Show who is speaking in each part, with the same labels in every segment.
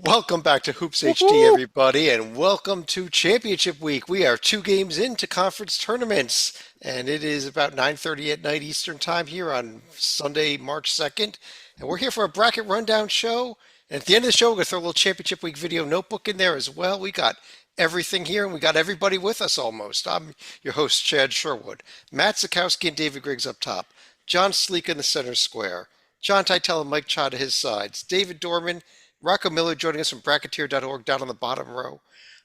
Speaker 1: Welcome back to Hoops HD,
Speaker 2: Woohoo!
Speaker 1: everybody, and welcome to Championship Week. We are 2 games into conference tournaments, and it is about 9:30 at night Eastern Time here on Sunday, March 2nd. And we're here for a bracket rundown show. And at the end of the show, we're going to throw a little Championship Week video notebook in there as well. We got everything here, and we got everybody with us almost. I'm your host, Chad Sherwood. Matt Sikowski and David Griggs up top. John Sleek in the center square. John Teitel and Mike Cha to his sides. David Dorman, Rocco Miller joining us from Bracketeer.org down on the bottom row.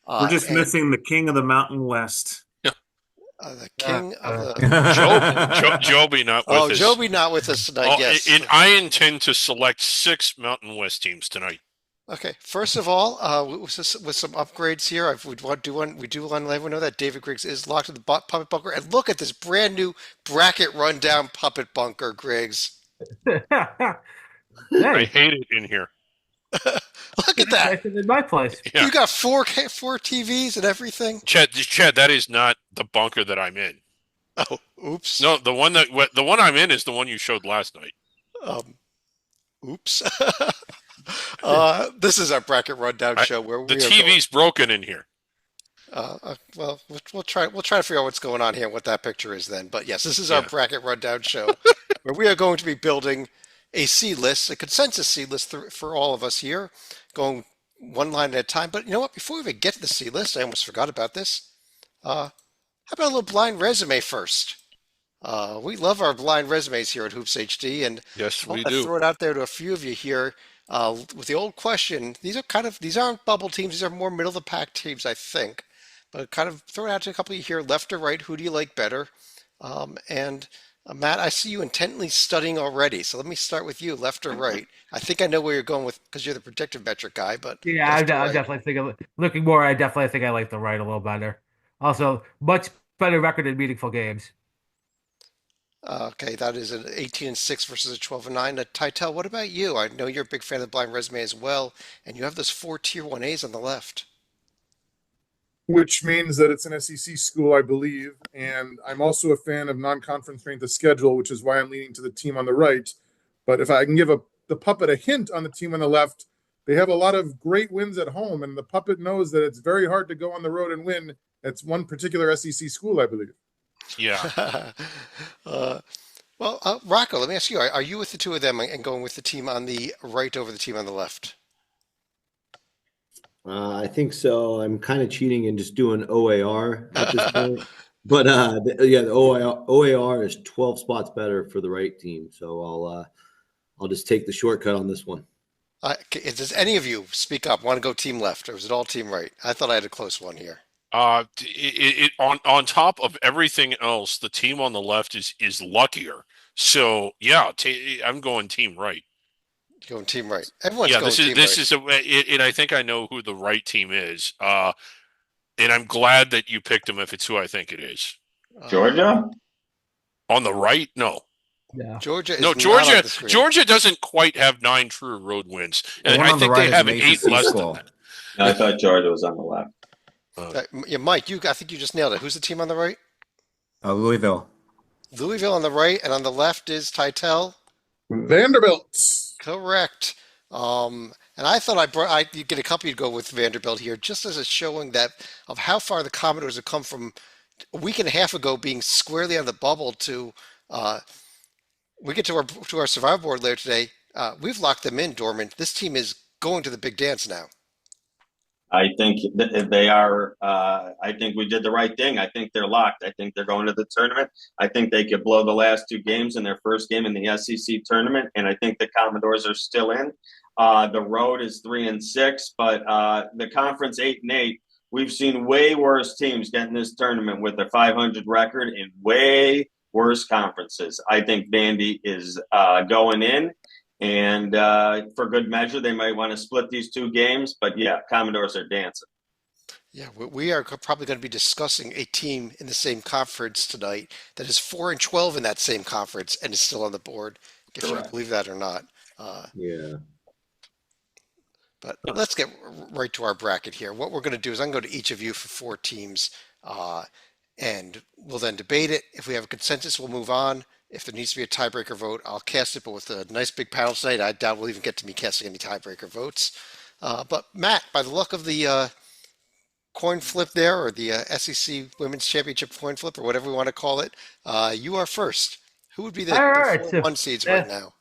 Speaker 2: We're just
Speaker 1: And
Speaker 2: missing the king of the Mountain West.
Speaker 1: the king of the.
Speaker 3: Joby not with
Speaker 1: Oh,
Speaker 3: us.
Speaker 1: Joby not with us tonight,
Speaker 3: Oh,
Speaker 1: yes.
Speaker 3: I intend to select 6 Mountain West teams tonight.
Speaker 1: Okay, first of all, with some upgrades here, we do want to let everyone know that David Griggs is locked in the puppet bunker. And look at this brand new bracket rundown puppet bunker, Griggs.
Speaker 3: I
Speaker 2: Hey,
Speaker 3: hate it in here.
Speaker 1: Look at that.
Speaker 2: nicer than my place.
Speaker 3: Yeah,
Speaker 1: You got four TVs and everything.
Speaker 3: Chad, that is not the bunker that I'm in.
Speaker 1: Oh, oops.
Speaker 3: No, the one I'm in is the one you showed last night.
Speaker 1: Um, oops. This is our bracket rundown show where
Speaker 3: The
Speaker 1: we are
Speaker 3: TV's broken in here.
Speaker 1: well, we'll try to figure out what's going on here and what that picture is then. But yes, this is our
Speaker 3: Yeah.
Speaker 1: bracket rundown show where we are going to be building a C list, a consensus C list for all of us here, going one line at a time. But you know what? Before we even get to the C list, I almost forgot about this. How about a little blind resume first? We love our blind resumes here at Hoops HD, and
Speaker 3: Yes,
Speaker 1: I want
Speaker 3: we
Speaker 1: to
Speaker 3: do.
Speaker 1: throw it out there to a few of you here. With the old question, these aren't bubble teams, these are more middle of the pack teams, I think. But kind of throw it out to a couple of you here, left or right, who do you like better? And Matt, I see you intently studying already, so let me start with you, left or right. I think I know where you're going with because you're the predictive metric guy, but
Speaker 2: Yeah,
Speaker 1: left or
Speaker 2: I
Speaker 1: right.
Speaker 2: definitely think looking more. I definitely think I like the right a little better. Also, much better record in meaningful games.
Speaker 1: Okay, that is an 18-6 versus a 12-9. Tytel, what about you? I know you're a big fan of the blind resume as well, and you have those four tier 1As on the left.
Speaker 4: Which means that it's an SEC school, I believe. And I'm also a fan of non-conference strength of schedule, which is why I'm leaning to the team on the right. But if I can give the puppet a hint on the team on the left, they have a lot of great wins at home, and the puppet knows that it's very hard to go on the road and win. It's one particular SEC school, I believe.
Speaker 3: Yeah.
Speaker 1: uh, Rocco, let me ask you, are you with the two of them and going with the team on the right over the team on the left?
Speaker 5: I think so. I'm kind of cheating and just doing OAR at this point. But the OAR is 12 spots better for the right team. So I'll just take the shortcut on this one.
Speaker 1: Does any of you speak up, want to go team left, or is it all team right? I thought I had a close one here.
Speaker 3: On top of everything else, the team on the left is luckier. So yeah, I'm going team right.
Speaker 1: Going team right. Everyone's
Speaker 3: Yeah,
Speaker 1: going team
Speaker 3: this
Speaker 1: right.
Speaker 3: is and I think I know who the right team is. And I'm glad that you picked them if it's who I think it is.
Speaker 6: Georgia?
Speaker 3: On the right? No.
Speaker 2: Yeah.
Speaker 1: Georgia is
Speaker 3: No,
Speaker 1: not on
Speaker 3: Georgia
Speaker 1: the screen.
Speaker 3: Georgia doesn't quite have 9 true road wins.
Speaker 7: The
Speaker 3: And
Speaker 7: one
Speaker 3: I
Speaker 7: on the
Speaker 3: think
Speaker 7: right
Speaker 3: they
Speaker 7: is
Speaker 3: have
Speaker 7: an
Speaker 3: an 8
Speaker 7: ACC
Speaker 3: less than
Speaker 7: school.
Speaker 3: that.
Speaker 6: No, I thought Georgia was on the left.
Speaker 1: Yeah, Mike, I think you just nailed it. Who's the team on the right?
Speaker 7: Louisville.
Speaker 1: Louisville on the right, and on the left is Tytel.
Speaker 4: Vanderbilt.
Speaker 1: Correct. And I thought you get a couple you'd go with Vanderbilt here, just as a showing that of how far the Commodores have come from a week and a half ago being squarely on the bubble to we get to our survival board later today. We've locked them in, Dorman. This team is going to the big dance now.
Speaker 6: I think they are. I think we did the right thing. I think they're locked. I think they're going to the tournament. I think they could blow the last 2 games in their first game in the SEC tournament, and I think the Commodores are still in. The road is 3-6, but the conference 8-8. We've seen way worse teams get in this tournament with a 500 record in way worse conferences. I think Vandy is going in. And for good measure, they might want to split these 2 games. But yeah, Commodores are dancing.
Speaker 1: Yeah, we are probably going to be discussing a team in the same conference tonight that is 4-12 in that same conference and is still on the board, if you
Speaker 6: Correct.
Speaker 1: believe that or not.
Speaker 5: Yeah.
Speaker 1: But let's get right to our bracket here. What we're going to do is I'm going to go to each of you for 4 teams, and we'll then debate it. If we have a consensus, we'll move on. If there needs to be a tiebreaker vote, I'll cast it. But with a nice big panel tonight, I doubt we'll even get to me casting any tiebreaker votes. But Matt, by the look of the coin flip there, or the SEC Women's Championship coin flip, or whatever we want to call it, you are first. Who would be the,
Speaker 2: All
Speaker 1: the
Speaker 2: right,
Speaker 1: four
Speaker 2: so
Speaker 1: one seeds
Speaker 2: uh,
Speaker 1: right now?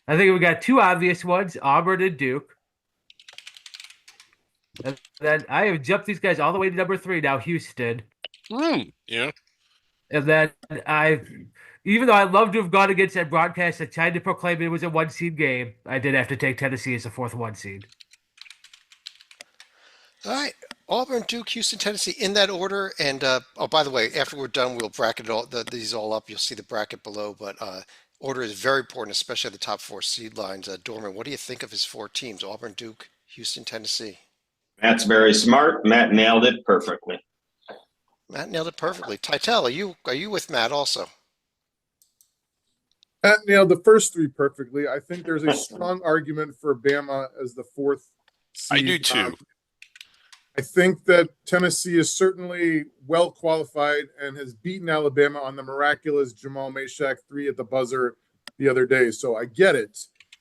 Speaker 2: I think we got two obvious ones, Auburn and Duke. And then I have jumped these guys all the way to number 3 now, Houston.
Speaker 3: Yeah.
Speaker 2: And then even though I love to have gone against that broadcast that tried to proclaim it was a 1 seed game, I did have to take Tennessee as the fourth 1 seed.
Speaker 1: All right, Auburn, Duke, Houston, Tennessee, in that order. And oh, by the way, after we're done, we'll bracket these all up. You'll see the bracket below, but order is very important, especially at the top 4 seed lines. Dorman, what do you think of his 4 teams? Auburn, Duke, Houston, Tennessee.
Speaker 6: Matt's very smart. Matt nailed it perfectly.
Speaker 1: Matt nailed it perfectly. Titel, are you with Matt also?
Speaker 4: Matt nailed the first 3 perfectly. I think there's a strong argument for Bama as the 4th seed.
Speaker 3: I do too.
Speaker 4: I think that Tennessee is certainly well qualified and has beaten Alabama on the miraculous Jamal Meshack 3 at the buzzer the other day. So I get it.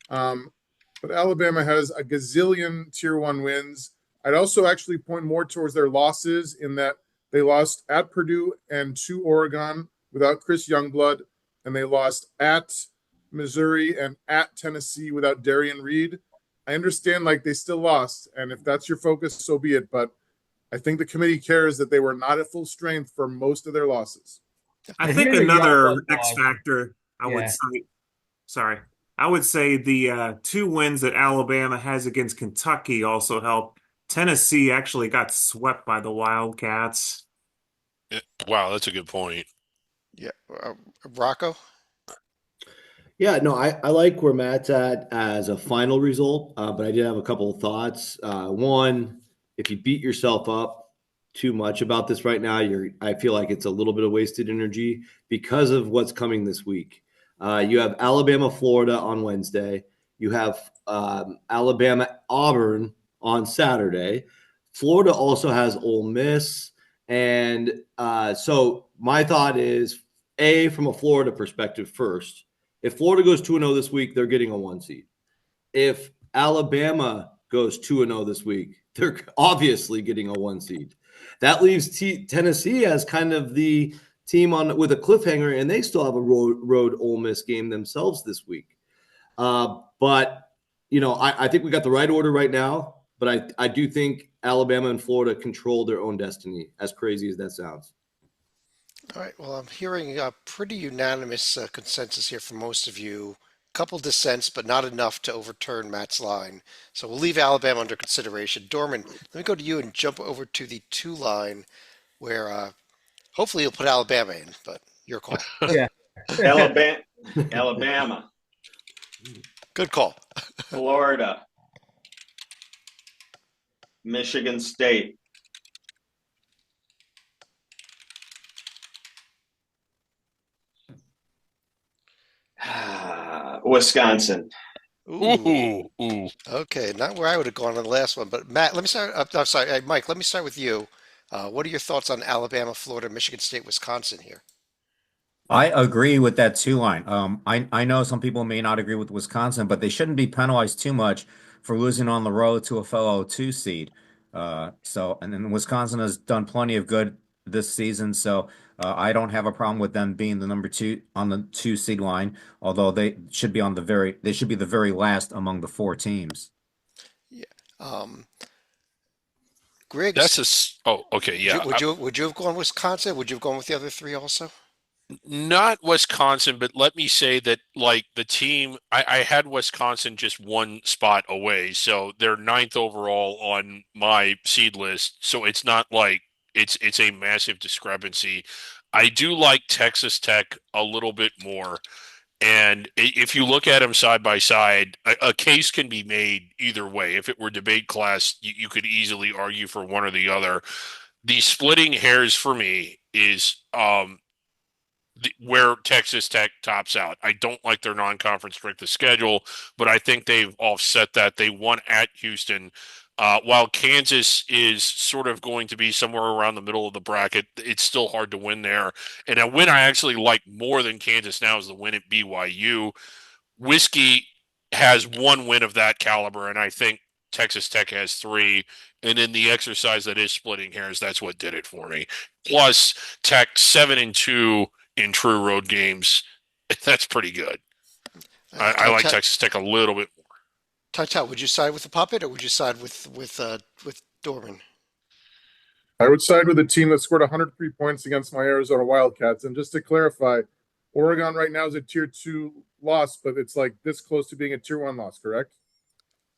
Speaker 4: But Alabama has a gazillion tier 1 wins. I'd also actually point more towards their losses in that they lost at Purdue and to Oregon without Chris Youngblood, and they lost at Missouri and at Tennessee without Darian Reed. I understand like they still lost, and if that's your focus, so be it. But I think the committee cares that they were not at full strength for most of their losses.
Speaker 8: I
Speaker 2: And
Speaker 8: think
Speaker 2: here's a
Speaker 8: another
Speaker 2: young
Speaker 8: X
Speaker 2: one.
Speaker 8: factor I would say, sorry, I would say the 2 wins that Alabama has against Kentucky also help. Tennessee actually got swept by the Wildcats.
Speaker 3: Wow, that's a good point.
Speaker 1: Yeah, Rocco.
Speaker 5: Yeah, no, I like where Matt's at as a final result, but I did have a couple of thoughts. One, if you beat yourself up too much about this right now, I feel like it's a little bit of wasted energy because of what's coming this week. You have Alabama, Florida on Wednesday. You have Alabama, Auburn on Saturday. Florida also has Ole Miss. And so my thought is, from a Florida perspective first, if Florida goes 2-0 this week, they're getting a 1 seed. If Alabama goes 2-0 this week, they're obviously getting a 1 seed. That leaves Tennessee as kind of the team with a cliffhanger, and they still have a road Ole Miss game themselves this week. But I think we got the right order right now. But I do think Alabama and Florida control their own destiny, as crazy as that sounds.
Speaker 1: All right. Well, I'm hearing a pretty unanimous consensus here from most of you. Couple dissents, but not enough to overturn Matt's line. So we'll leave Alabama under consideration. Dorman, let me go to you and jump over to the 2 line, where hopefully you'll put Alabama in, but your call.
Speaker 2: Yeah.
Speaker 6: Alabama,
Speaker 1: Good call.
Speaker 6: Florida, Michigan State, Wisconsin.
Speaker 1: Ooh.
Speaker 3: Ooh.
Speaker 1: Okay, not where I would have gone on the last one, but Matt, let me start. I'm sorry, Mike. Let me start with you. What are your thoughts on Alabama, Florida, Michigan State, Wisconsin here?
Speaker 7: I agree with that 2 line. I know some people may not agree with Wisconsin, but they shouldn't be penalized too much for losing on the road to a fellow 2 seed. And then Wisconsin has done plenty of good this season, so I don't have a problem with them being the number 2 on the 2 seed line, although they should be the very last among the 4 teams.
Speaker 1: Yeah. Griggs,
Speaker 3: okay, yeah.
Speaker 1: would you have gone Wisconsin? Would you have gone with the other 3 also?
Speaker 3: Not Wisconsin, but let me say that like the team, I had Wisconsin just 1 spot away, so they're 9th overall on my seed list. So it's not like it's a massive discrepancy. I do like Texas Tech a little bit more. And if you look at them side by side, a case can be made either way. If it were debate class, you could easily argue for one or the other. The splitting hairs for me is where Texas Tech tops out. I don't like their non-conference strength of schedule, but I think they've offset that. They won at Houston. While Kansas is sort of going to be somewhere around the middle of the bracket, it's still hard to win there. And a win I actually like more than Kansas now is the win at BYU. Whiskey has 1 win of that caliber, and I think Texas Tech has 3, and in the exercise that is splitting hairs, that's what did it for me. Plus, Tech 7-2 in true road games. That's pretty good. I like Texas Tech a little bit more.
Speaker 1: Ty, would you side with the puppet or would you side with Dorman?
Speaker 4: I would side with a team that scored 103 points against my Arizona Wildcats. And just to clarify, Oregon right now is a tier 2 loss, but it's like this close to being a tier 1 loss, correct?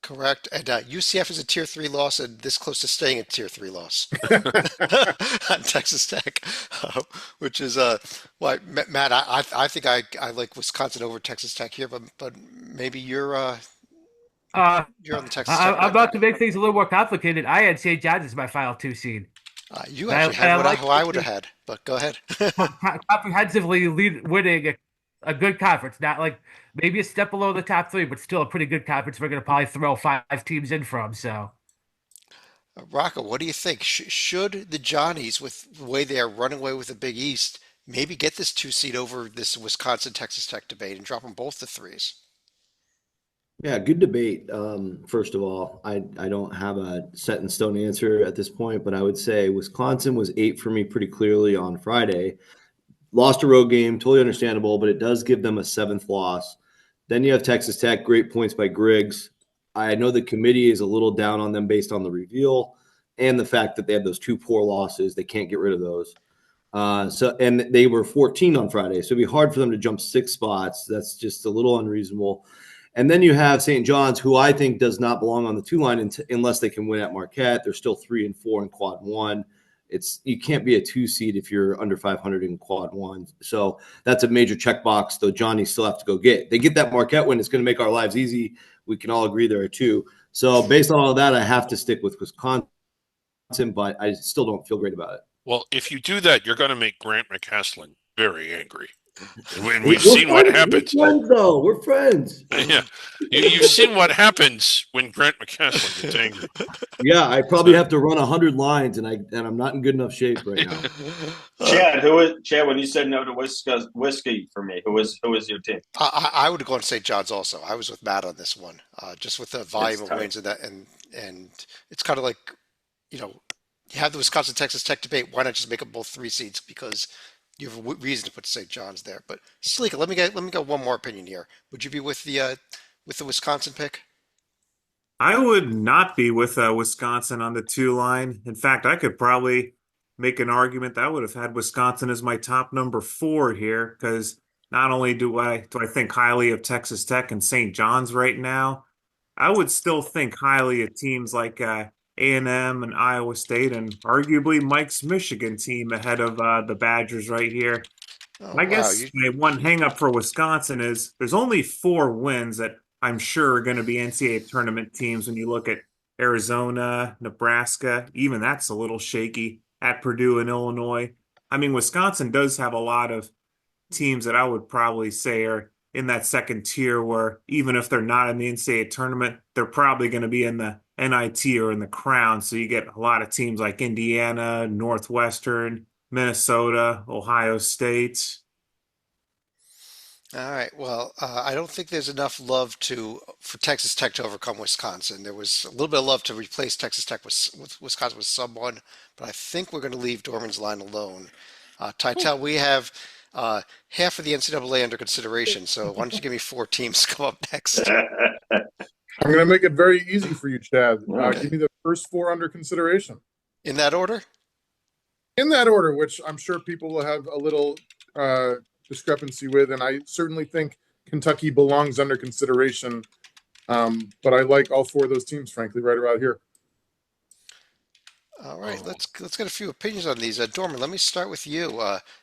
Speaker 1: Correct. And UCF is a tier 3 loss and this close to staying a tier 3 loss on Texas Tech, which is why Matt. I think I like Wisconsin over Texas Tech here, but maybe you're on the Texas Tech.
Speaker 2: I'm about to make things a little more complicated. I had St. John's as my final 2 seed.
Speaker 1: You actually had who I would have had, but go ahead.
Speaker 2: Comprehensively winning a good conference, not like maybe a step below the top 3, but still a pretty good conference. We're going to probably throw 5 teams in from. So,
Speaker 1: Rocco, what do you think? Should the Johnnies, with the way they are running away with the Big East, maybe get this 2 seed over this Wisconsin Texas Tech debate and drop them both to 3s?
Speaker 5: Yeah, good debate. First of all, I don't have a set in stone answer at this point, but I would say Wisconsin was 8 for me pretty clearly on Friday. Lost a road game, totally understandable, but it does give them a 7th loss. Then you have Texas Tech, great points by Griggs. I know the committee is a little down on them based on the reveal and the fact that they have those 2 poor losses. They can't get rid of those. And they were 14 on Friday, so it'd be hard for them to jump 6 spots. That's just a little unreasonable. And then you have St. John's, who I think does not belong on the 2 line unless they can win at Marquette. They're still 3-4 in quad 1. You can't be a 2 seed if you're under 500 in quad 1. So that's a major checkbox, though Johnny still have to go get. They get that Marquette win, it's going to make our lives easy. We can all agree there too. So based on all of that, I have to stick with Wisconsin, but I still don't feel great about it.
Speaker 3: Well, if you do that, you're going to make Grant McCaslin very angry. And we've seen what happens.
Speaker 5: We're friends, though. We're friends.
Speaker 3: Yeah, you've seen what happens when Grant McCaslin gets angry.
Speaker 5: Yeah, I probably have to run 100 lines, and I'm not in good enough shape right now.
Speaker 6: Chad? When you said no to whiskey for me, who was your team?
Speaker 1: I would go and St. John's also. I was with Matt on this one, just with the volume of wins and it's kind of like, you have the Wisconsin Texas Tech debate. Why not just make them both 3 seeds because you have a reason to put St. John's there. But Sleeka, let me get one more opinion here. Would you be with the Wisconsin pick?
Speaker 8: I would not be with Wisconsin on the 2 line. In fact, I could probably make an argument that I would have had Wisconsin as my top number 4 here, because not only do I think highly of Texas Tech and St. John's right now, I would still think highly of teams like A&M and Iowa State, and arguably Mike's Michigan team ahead of the Badgers right here. I guess my one hang-up for Wisconsin is there's only 4 wins that I'm sure are going to be NCAA tournament teams when you look at Arizona, Nebraska. Even that's a little shaky at Purdue and Illinois. I mean, Wisconsin does have a lot of teams that I would probably say are in that second tier where even if they're not in the NCAA tournament, they're probably going to be in the NIT or in the Crown. So you get a lot of teams like Indiana, Northwestern, Minnesota, Ohio State.
Speaker 1: All right. Well, I don't think there's enough love for Texas Tech to overcome Wisconsin. There was a little bit of love to replace Texas Tech with Wisconsin with someone, but I think we're going to leave Dorman's line alone. Tytel, we have half of the NCAA under consideration, so why don't you give me 4 teams to come up next?
Speaker 4: I'm going to make it very easy for you, Chad.
Speaker 1: Okay.
Speaker 4: Give me the first 4 under consideration.
Speaker 1: In that order?
Speaker 4: In that order, which I'm sure people will have a little discrepancy with, and I certainly think Kentucky belongs under consideration. But I like all 4 of those teams, frankly, right around here.
Speaker 1: All right, let's get a few opinions on these. Dorman, let me start with you.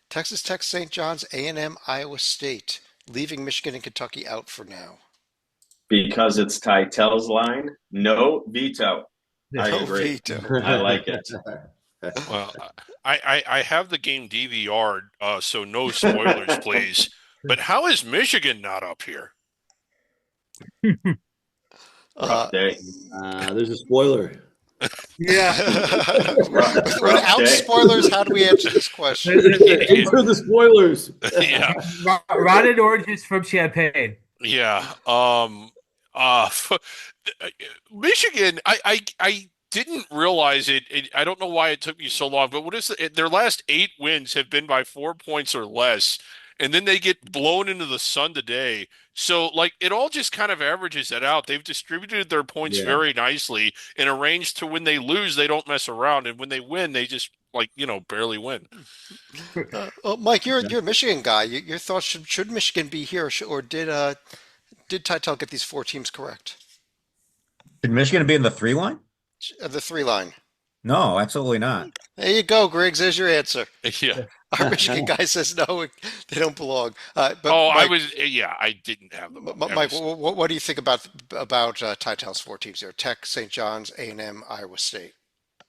Speaker 1: Texas Tech, St. John's, A&M, Iowa State, leaving Michigan and Kentucky out for now.
Speaker 6: Because it's Tytel's line, no veto. I agree.
Speaker 1: Veto.
Speaker 6: I like it.
Speaker 3: Well, I have the game DVR'd, so no spoilers, please. But how is Michigan not up here?
Speaker 6: Rough day.
Speaker 5: There's a spoiler.
Speaker 2: Yeah.
Speaker 1: Without spoilers, how do we answer this question?
Speaker 5: Enter the spoilers.
Speaker 3: Yeah.
Speaker 2: Rotten oranges from Champagne.
Speaker 3: Yeah. Uh, Michigan, I didn't realize it, I don't know why it took me so long, but what is their last 8 wins have been by 4 points or less, and then they get blown into the sun today. So, like, it all just kind of averages it out. They've distributed their points
Speaker 5: Yeah.
Speaker 3: very nicely and arranged to when they lose, they don't mess around, and when they win, they just like barely win.
Speaker 1: Well, Mike, you're
Speaker 5: Yeah.
Speaker 1: you're a Michigan guy. Your thoughts should Michigan be here, or did Titel get these four teams correct?
Speaker 7: Should Michigan be in the 3 line?
Speaker 1: The three line.
Speaker 7: No, absolutely not.
Speaker 1: There you go, Griggs. There's your answer.
Speaker 3: Yeah.
Speaker 1: Our Michigan guy says no, they don't belong. But
Speaker 3: Oh,
Speaker 1: Mike,
Speaker 3: I didn't have them up.
Speaker 1: Mike, what do you think about Titel's four teams here? Tech, St. John's, A&M, Iowa State.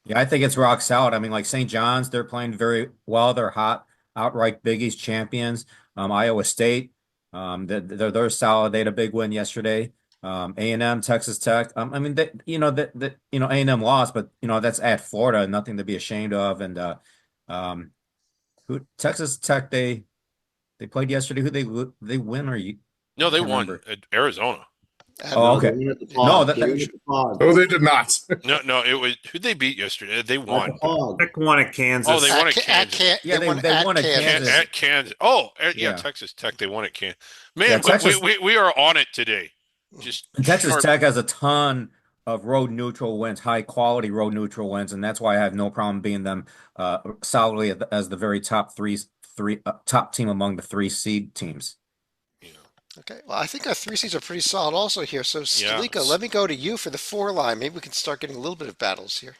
Speaker 7: Yeah, I think it's rock solid. I mean, like St. John's, they're playing very well. They're hot, outright Big East champions. Iowa State, they're solid. They had a big win yesterday. A&M, Texas Tech. I mean, A&M lost, but that's at Florida, nothing to be ashamed of. And um, who Texas Tech they played yesterday. They win or you?
Speaker 3: No,
Speaker 7: I
Speaker 3: they
Speaker 7: can't
Speaker 3: won
Speaker 7: remember.
Speaker 3: at Arizona.
Speaker 7: Oh,
Speaker 5: No, they
Speaker 7: okay.
Speaker 5: won at the
Speaker 1: No,
Speaker 7: No,
Speaker 5: Pog.
Speaker 7: that,
Speaker 5: They
Speaker 7: that
Speaker 5: won at the Pog.
Speaker 4: No, they did not.
Speaker 6: Oh,
Speaker 3: It was who they beat yesterday. They
Speaker 5: At
Speaker 3: won.
Speaker 5: the Pog.
Speaker 8: Tech won at Kansas.
Speaker 3: Oh, they won at Kansas.
Speaker 7: Yeah, they won at Kansas.
Speaker 3: At Kansas. Oh, yeah,
Speaker 7: Yeah.
Speaker 3: Texas Tech. They won at Kansas.
Speaker 7: Yeah,
Speaker 3: Man,
Speaker 7: Texas
Speaker 3: we are on it today. Just
Speaker 7: and Texas
Speaker 3: sharp.
Speaker 7: Tech has a ton of road neutral wins, high quality road neutral wins, and that's why I have no problem being them solidly as the very top team among the 3 seed teams.
Speaker 3: Yeah.
Speaker 1: Okay, well, I think our three seeds are pretty solid also here. So,
Speaker 3: Yeah.
Speaker 1: Stalika, let me go to you for the four line. Maybe we can start getting a little bit of battles here.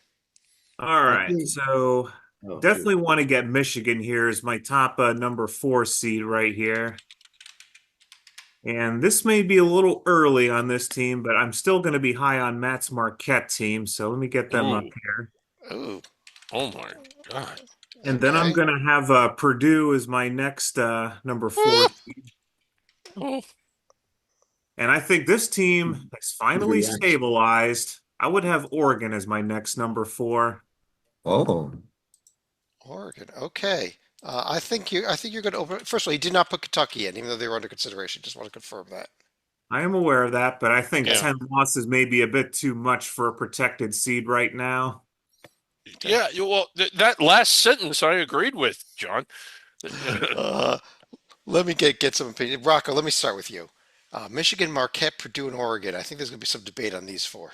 Speaker 8: All
Speaker 5: I
Speaker 8: right,
Speaker 5: think-
Speaker 8: so
Speaker 5: Oh,
Speaker 8: definitely want to get Michigan here as my top number 4 seed right here. And this may be a little early on this team, but I'm still going to be high on Matt's Marquette team. So let me get them up
Speaker 3: Ooh.
Speaker 8: here.
Speaker 1: Ooh,
Speaker 3: Oh my God.
Speaker 8: And then I'm
Speaker 1: okay.
Speaker 8: going to have Purdue as my next number 4 seed.
Speaker 3: Oh,
Speaker 8: And I think this team has finally
Speaker 5: reaction.
Speaker 8: stabilized. I would have Oregon as my next number 4.
Speaker 7: Oh,
Speaker 1: Oregon. Okay. I think you're going to open. First of all, he did not put Kentucky in, even though they were under consideration. Just want to confirm that.
Speaker 8: I am aware of that, but I think
Speaker 3: Yeah.
Speaker 8: 10 losses may be a bit too much for a protected seed right now.
Speaker 3: yeah. Well, that last sentence I agreed with, John.
Speaker 1: Uh, let me get some opinion. Rocco, let me start with you. Michigan, Marquette, Purdue, and Oregon. I think there's going to be some debate on these four.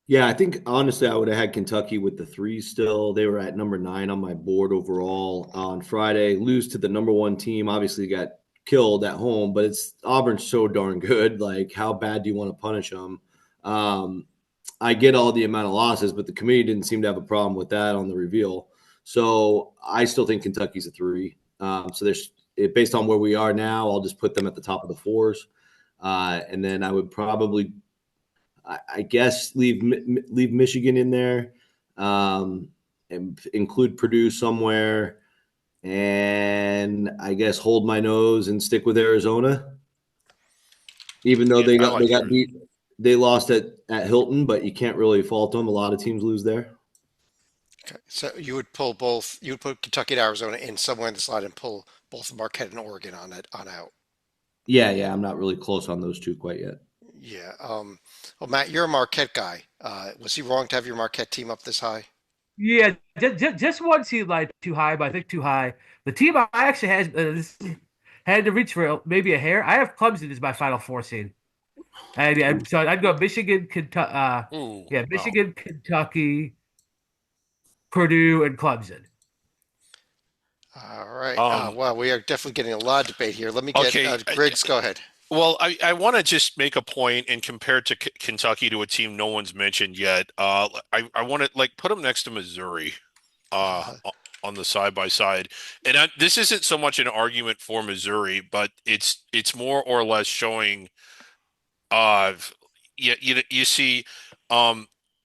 Speaker 5: Yeah, I think honestly, I would have had Kentucky with the 3 still. They were at number 9 on my board overall on Friday. Lose to the number 1 team. Obviously, got killed at home, but it's Auburn's so darn good. Like, how bad do you want to punish them? I get all the amount of losses, but the committee didn't seem to have a problem with that on the reveal. So I still think Kentucky's a 3. So based on where we are now, I'll just put them at the top of the 4s. And then I would probably, I guess, leave Michigan in there, and include Purdue somewhere, and I guess hold my nose and stick with Arizona, even though
Speaker 3: Yeah, I like
Speaker 5: they got
Speaker 3: yours.
Speaker 5: beat. They lost at Hilton, but you can't really fault them. A lot of teams lose there.
Speaker 1: Okay. So you would pull both. You would put Kentucky and Arizona in somewhere in the slide and pull both Marquette and Oregon on out.
Speaker 5: Yeah, I'm not really close on those 2 quite yet.
Speaker 1: Yeah. Well, Matt, you're a Marquette guy. Was he wrong to have your Marquette team up this high?
Speaker 2: Yeah, just one seed line too high, but I think too high. The team I actually had to reach for maybe a hair. I have Clemson as my final 4 seed. And so I'd go Michigan, Kentucky,
Speaker 3: Ooh,
Speaker 2: yeah,
Speaker 3: wow.
Speaker 2: Michigan, Kentucky, Purdue, and Clemson.
Speaker 1: All right.
Speaker 3: Um,
Speaker 1: We are definitely getting a lot of debate here. Let me get
Speaker 3: Okay,
Speaker 1: Griggs. Go ahead.
Speaker 3: Well, I want to just make a point and compare to Kentucky to a team no one's mentioned yet. I want to put them next to Missouri, on the side by side, and this isn't so much an argument for Missouri, but it's more or less showing. You see,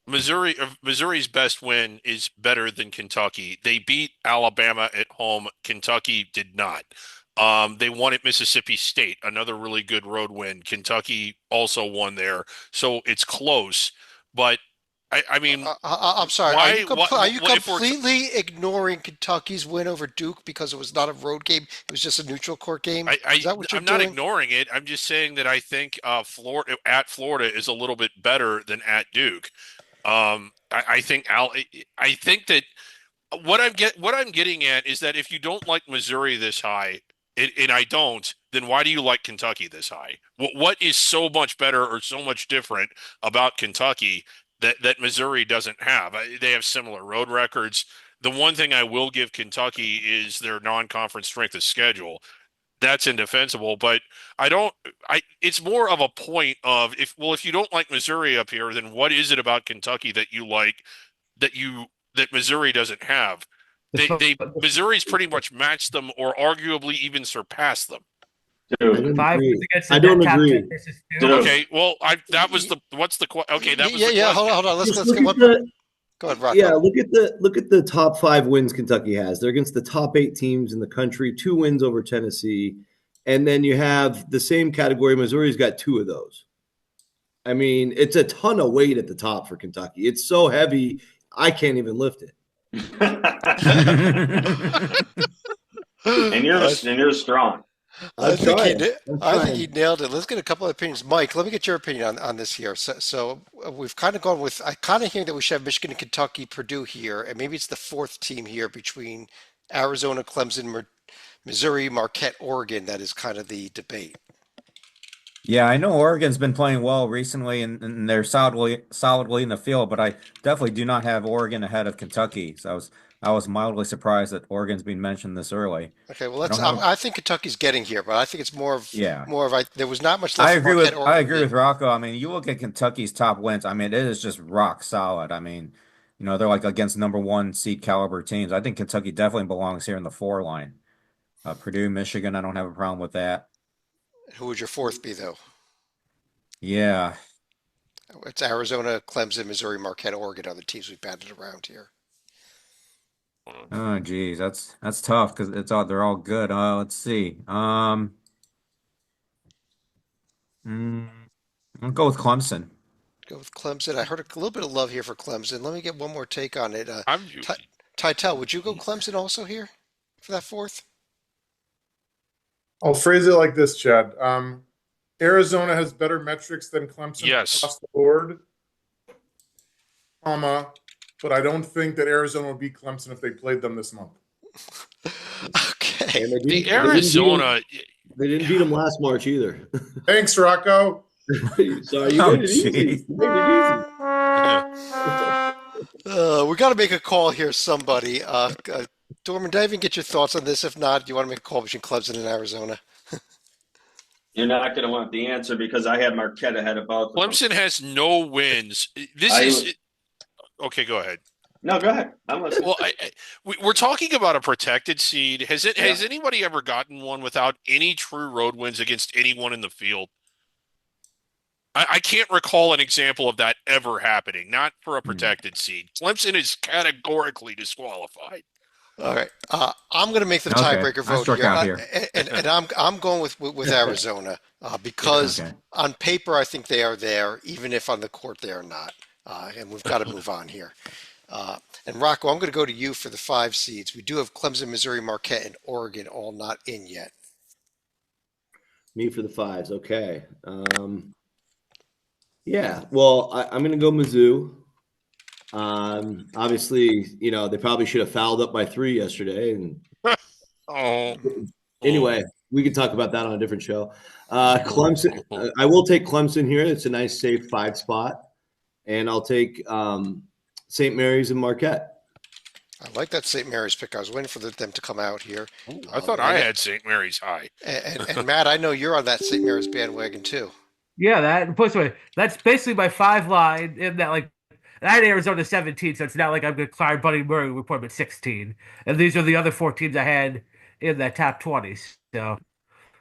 Speaker 3: Missouri's best win is better than Kentucky. They beat Alabama at home. Kentucky did not. They won at Mississippi State, another really good road win. Kentucky also won there, so it's close. But I mean,
Speaker 1: I'm sorry.
Speaker 3: why?
Speaker 1: Are you
Speaker 3: If we're
Speaker 1: completely ignoring Kentucky's win over Duke because it was not a road game? It was just a neutral court game. Is that what you're
Speaker 3: I'm not
Speaker 1: doing?
Speaker 3: ignoring it. I'm just saying that I think Florida at Florida is a little bit better than at Duke. I think I think that what I'm getting at is that if you don't like Missouri this high, and I don't, then why do you like Kentucky this high? What is so much better or so much different about Kentucky that Missouri doesn't have? They have similar road records. The one thing I will give Kentucky is their non-conference strength of schedule. That's indefensible, but I don't I it's more of a point of if you don't like Missouri up here, then what is it about Kentucky that you like that Missouri doesn't have? They Missouri's pretty much matched them or arguably even surpassed them.
Speaker 5: I
Speaker 6: Dude,
Speaker 5: don't
Speaker 2: 5 wins
Speaker 5: agree.
Speaker 2: against
Speaker 5: I
Speaker 2: the
Speaker 5: don't
Speaker 2: net top 10
Speaker 5: agree.
Speaker 2: versus 2.
Speaker 6: Dude.
Speaker 3: Okay, well, I that was the what's the okay, that was
Speaker 1: Yeah,
Speaker 3: the
Speaker 1: yeah.
Speaker 3: question.
Speaker 1: Hold on.
Speaker 5: Just
Speaker 1: Let's
Speaker 5: look
Speaker 1: get
Speaker 5: at
Speaker 1: one.
Speaker 5: the
Speaker 1: Go ahead,
Speaker 5: yeah,
Speaker 1: Rocco.
Speaker 5: look at the top 5 wins Kentucky has. They're against the top 8 teams in the country, 2 wins over Tennessee, and then you have the same category. Missouri's got 2 of those. I mean, it's a ton of weight at the top for Kentucky. It's so heavy, I can't even lift it.
Speaker 6: and you're strong.
Speaker 1: I
Speaker 5: I'm
Speaker 1: think
Speaker 5: trying. I'm
Speaker 1: I think
Speaker 5: trying.
Speaker 1: he nailed it. Let's get a couple of opinions. Mike, let me get your opinion on this here. So we've kind of gone with, I kind of hear that we should have Michigan, Kentucky, Purdue here, and maybe it's the fourth team here between Arizona, Clemson, Missouri, Marquette, Oregon. That is kind of the debate.
Speaker 7: Yeah, I know Oregon's been playing well recently, and they're solidly in the field, but I definitely do not have Oregon ahead of Kentucky. So I was mildly surprised that Oregon's being mentioned this early.
Speaker 1: Okay, well,
Speaker 7: I don't have.
Speaker 1: I think Kentucky's getting here, but I think it's
Speaker 7: Yeah,
Speaker 1: there was not much left for Marquette,
Speaker 7: I
Speaker 1: or
Speaker 7: agree with Rocco. I mean, you look at Kentucky's top wins. I mean, it is just rock solid. I mean, they're like against number one seed caliber teams. I think Kentucky definitely belongs here in the 4 line. Purdue, Michigan, I don't have a problem with that.
Speaker 1: who would your fourth be though?
Speaker 7: Yeah.
Speaker 1: It's Arizona, Clemson, Missouri, Marquette, Oregon are the teams we've batted around here.
Speaker 7: Oh, geez, that's tough because they're all good. Let's see. Mm, I'll go with Clemson.
Speaker 1: Go with Clemson. I heard a little bit of love here for Clemson. Let me get one more take on it.
Speaker 3: I'm
Speaker 1: Tytel, would you go Clemson also here for that fourth?
Speaker 4: I'll phrase it like this, Chad. Arizona has better metrics than Clemson
Speaker 3: Yes.
Speaker 4: across the board, comma, but I don't think that Arizona will beat Clemson if they played them this month.
Speaker 1: Okay.
Speaker 5: And
Speaker 3: the Arizona.
Speaker 5: They didn't beat them last March either.
Speaker 4: Thanks, Rocco.
Speaker 5: Sorry, you
Speaker 7: Oh,
Speaker 5: made it easy.
Speaker 7: jeez.
Speaker 5: You made it easy.
Speaker 1: We got to make a call here, somebody. Dorman, did I even get your thoughts on this? If not, do you want to make a call between Clemson and Arizona?
Speaker 6: You're not going to want the answer because I had Marquette ahead of both of them.
Speaker 3: Clemson has no wins. Okay. Go ahead.
Speaker 6: No, go ahead. I'm listening.
Speaker 3: Well, we're talking about a protected seed. Has anybody ever gotten one without any true road wins against anyone in the field? I can't recall an example of that ever happening. Not for a protected seed. Clemson is categorically disqualified.
Speaker 1: All right. I'm going to make the
Speaker 7: Okay.
Speaker 1: tiebreaker
Speaker 7: I
Speaker 1: vote
Speaker 7: struck
Speaker 1: here,
Speaker 7: out here.
Speaker 1: and I'm going with Arizona because
Speaker 7: Okay.
Speaker 1: on paper I think they are there, even if on the court they are not. And we've got to move on here. And Rocco, I'm going to go to you for the 5 seeds. We do have Clemson, Missouri, Marquette, and Oregon all not in yet.
Speaker 5: Me for the 5s. Okay. Yeah. Well, I'm going to go Mizzou. Obviously, they probably should have fouled up by 3 yesterday. And
Speaker 3: Oh.
Speaker 5: anyway, we can talk about that on a different show. Clemson. I will take Clemson here. It's a nice, safe 5 spot, and I'll take St. Mary's and Marquette.
Speaker 1: I like that St. Mary's pick. I was waiting for them to come out here.
Speaker 3: I thought I had St. Mary's high.
Speaker 1: And Matt, I know you're on that St. Mary's bandwagon too.
Speaker 2: Yeah, that's basically my 5 line in that I had Arizona 17, so it's not like I'm going to climb Buddy Murray and report him at 16. And these are the other 4 teams I had in that top 20. So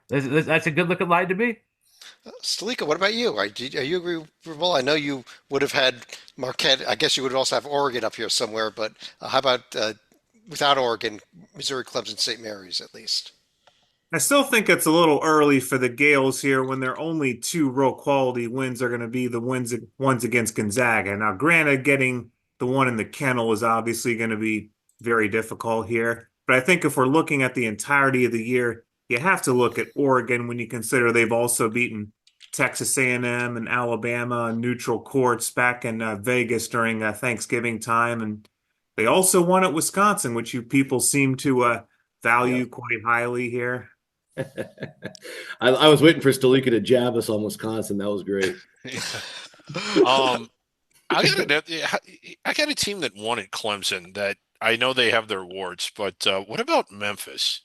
Speaker 2: that's a good looking line to me.
Speaker 1: Stalika, what about you? Are you agreeable? I know you would have had Marquette. I guess you would also have Oregon up here somewhere, but how about without Oregon, Missouri, Clemson, St. Mary's at least?
Speaker 8: I still think it's a little early for the Gales here when their only two real quality wins are going to be the ones against Gonzaga. Now, granted, getting the one in the kennel is obviously going to be very difficult here. But I think if we're looking at the entirety of the year, you have to look at Oregon when you consider they've also beaten Texas A&M and Alabama on neutral courts back in Vegas during Thanksgiving time, and they also won at Wisconsin, which you people seem to
Speaker 5: Yeah.
Speaker 8: value quite highly here.
Speaker 5: I was waiting for Stolika to jab us on Wisconsin. That was great.
Speaker 3: Um, I got a team that won at Clemson that I know they have their warts, but what about Memphis?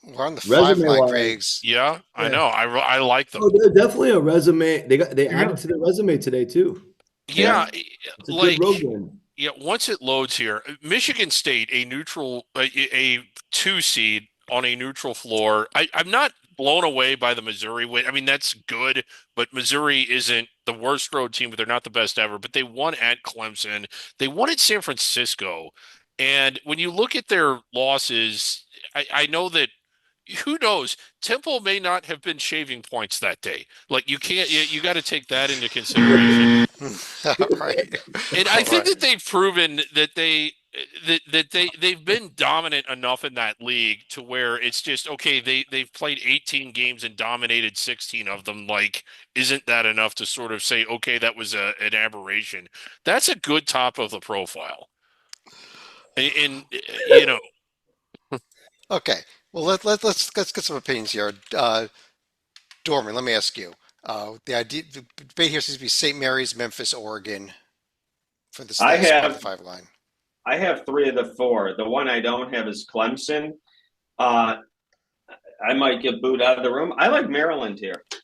Speaker 1: We're on the five
Speaker 5: Resume
Speaker 1: line,
Speaker 5: wise,
Speaker 1: Griggs.
Speaker 3: Yeah, I
Speaker 5: yeah.
Speaker 3: know. I like them.
Speaker 5: Oh, they're definitely a resume. They
Speaker 2: Yeah.
Speaker 5: added to their resume today too.
Speaker 3: Yeah,
Speaker 5: It's a good
Speaker 3: like
Speaker 5: road win.
Speaker 3: yeah. Once it loads here, Michigan State, a neutral, a two seed on a neutral floor. I'm not blown away by the Missouri win. I mean, that's good, but Missouri isn't the worst road team, but they're not the best ever. But they won at Clemson. They won at San Francisco. And when you look at their losses, I know that who knows? Temple may not have been shaving points that day. Like you can't, you got to take that into consideration.
Speaker 1: Right.
Speaker 3: And I
Speaker 1: All
Speaker 3: think
Speaker 1: right.
Speaker 3: that they've proven that they've been dominant enough in that league to where it's just okay, they've played 18 games and dominated 16 of them. Like, isn't that enough to sort of say, okay, that was an aberration? That's a good top of the profile. And you know,
Speaker 1: Okay. Well, let's get some opinions here. Dorman, let me ask you. The debate here seems to be St. Mary's, Memphis, Oregon for this
Speaker 6: I
Speaker 1: last spot on the
Speaker 6: have
Speaker 1: five line.
Speaker 6: I have three of the four. The one I don't have is Clemson. Uh, I might get booed out of the room. I like Maryland here.
Speaker 7: I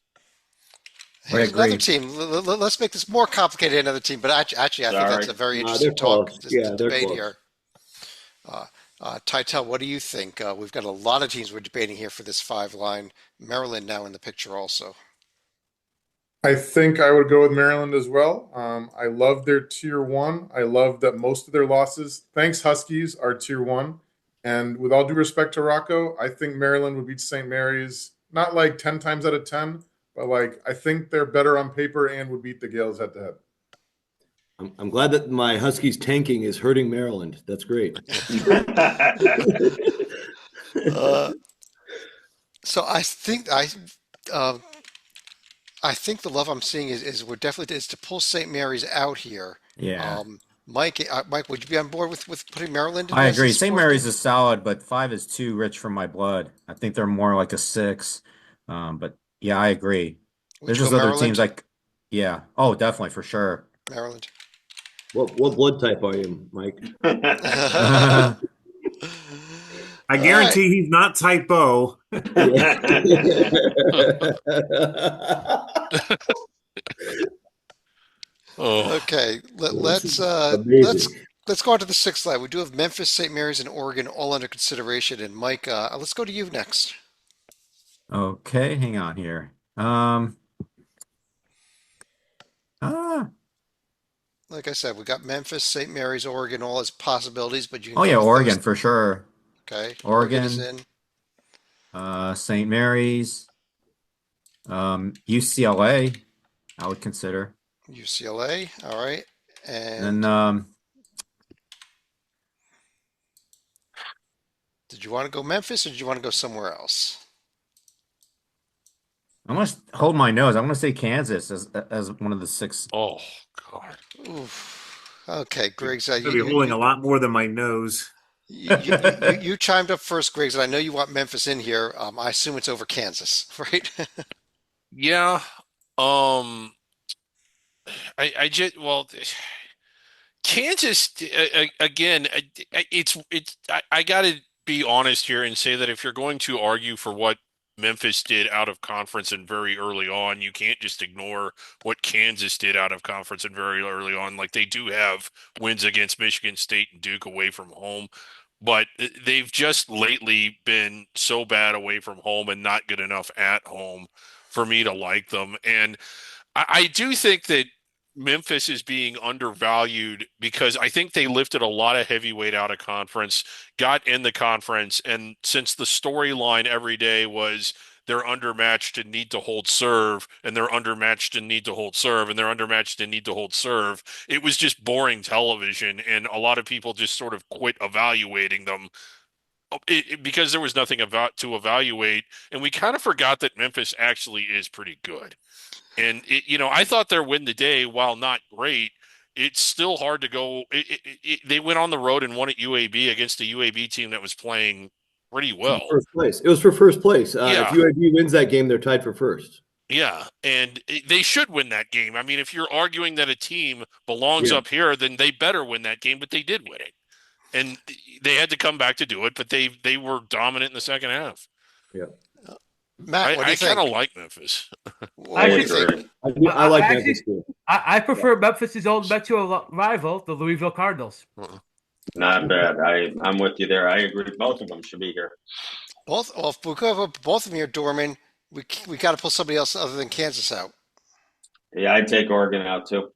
Speaker 1: Here's another
Speaker 7: agree.
Speaker 1: team. Let's make this more complicated. Another team, but actually, I think that's
Speaker 6: Sorry.
Speaker 1: a very
Speaker 5: They're
Speaker 1: interesting talk.
Speaker 5: close.
Speaker 1: This
Speaker 5: Yeah, they're
Speaker 1: debate
Speaker 5: close.
Speaker 1: here. Tytel, what do you think? We've got a lot of teams we're debating here for this five line. Maryland now in the picture also.
Speaker 4: I think I would go with Maryland as well. I love their tier one. I love that most of their losses, thanks Huskies, are tier one. And with all due respect to Rocco, I think Maryland would beat St. Mary's not like 10 times out of 10, but like I think they're better on paper and would beat the Gales head to head.
Speaker 5: I'm glad that my Huskies tanking is hurting Maryland. That's great.
Speaker 1: Uh, so uh, I think the love I'm seeing is we're definitely is to pull St. Mary's out here.
Speaker 7: Yeah,
Speaker 1: Mike, would you be on board with putting Maryland in
Speaker 7: I
Speaker 1: as
Speaker 7: agree.
Speaker 1: this
Speaker 7: St.
Speaker 1: fourth
Speaker 7: Mary's
Speaker 1: game?
Speaker 7: is solid, but five is too rich for my blood. I think they're more like a six. But yeah, I agree.
Speaker 1: Would
Speaker 7: There's
Speaker 1: you go
Speaker 7: just other teams
Speaker 1: Maryland?
Speaker 7: like, yeah. Oh, definitely for sure.
Speaker 1: Maryland.
Speaker 5: What blood type are you, Mike?
Speaker 7: All
Speaker 8: I
Speaker 1: All right.
Speaker 8: guarantee he's not type O.
Speaker 5: Yeah.
Speaker 3: oh,
Speaker 1: Okay.
Speaker 5: This is
Speaker 1: Let's
Speaker 5: amazing.
Speaker 1: go on to the sixth line. We do have Memphis, St. Mary's, and Oregon all under consideration. And Mike, let's go to you next.
Speaker 7: Okay, hang on here. Ah,
Speaker 1: Like I said, we got Memphis, St. Mary's, Oregon all as possibilities, but you can
Speaker 7: oh
Speaker 1: go
Speaker 7: yeah,
Speaker 1: with those.
Speaker 7: Oregon for sure.
Speaker 1: Okay. Oregon is
Speaker 7: Oregon,
Speaker 1: in.
Speaker 7: St. Mary's, UCLA, I would consider.
Speaker 1: UCLA. All right.
Speaker 7: And
Speaker 1: And
Speaker 7: then
Speaker 1: did you want to go Memphis or did you want to go somewhere else?
Speaker 7: I'm gonna hold my nose. I'm gonna say Kansas as one of the six.
Speaker 3: oh God.
Speaker 1: Oof. Okay, Griggs,
Speaker 8: I'll be holding a lot more than my nose.
Speaker 1: you chimed up first, Griggs, and I know you want Memphis in here. I assume it's over Kansas, right?
Speaker 3: Yeah. Um. I just well. Kansas again. I got to be honest here and say that if you're going to argue for what Memphis did out of conference and very early on, you can't just ignore what Kansas did out of conference and very early on. Like they do have wins against Michigan State and Duke away from home, but they've just lately been so bad away from home and not good enough at home for me to like them. And I do think that Memphis is being undervalued because I think they lifted a lot of heavyweight out of conference, got in the conference, and since the storyline every day was they're undermatched and need to hold serve, and they're undermatched and need to hold serve, and they're undermatched and need to hold serve, it was just boring television, and a lot of people just sort of quit evaluating them because there was nothing about to evaluate, and we kind of forgot that Memphis actually is pretty good. And I thought their win today, while not great, it's still hard to go. They went on the road and won at UAB against a UAB team that was playing pretty
Speaker 5: For
Speaker 3: well.
Speaker 5: first place. It was for first place.
Speaker 3: Yeah.
Speaker 5: If UAB wins that game, they're tied for first.
Speaker 3: Yeah, and they should win that game. I mean, if you're arguing that a team belongs up here, then they better win that game, but they did win it. And they had to come back to do it, but they were dominant in the second half.
Speaker 5: Yeah.
Speaker 1: Matt, what do
Speaker 3: I
Speaker 1: you think?
Speaker 3: kind of like Memphis.
Speaker 1: What do you think?
Speaker 5: I like
Speaker 2: actually,
Speaker 5: Memphis too.
Speaker 2: I prefer Memphis's old Metro rival, the Louisville Cardinals.
Speaker 6: Not bad. I'm with you there. I agree. Both of them should be here.
Speaker 1: Both, well, if we go both of them here, Dorman, we got to pull somebody else other than Kansas out.
Speaker 6: Yeah, I'd take Oregon out too.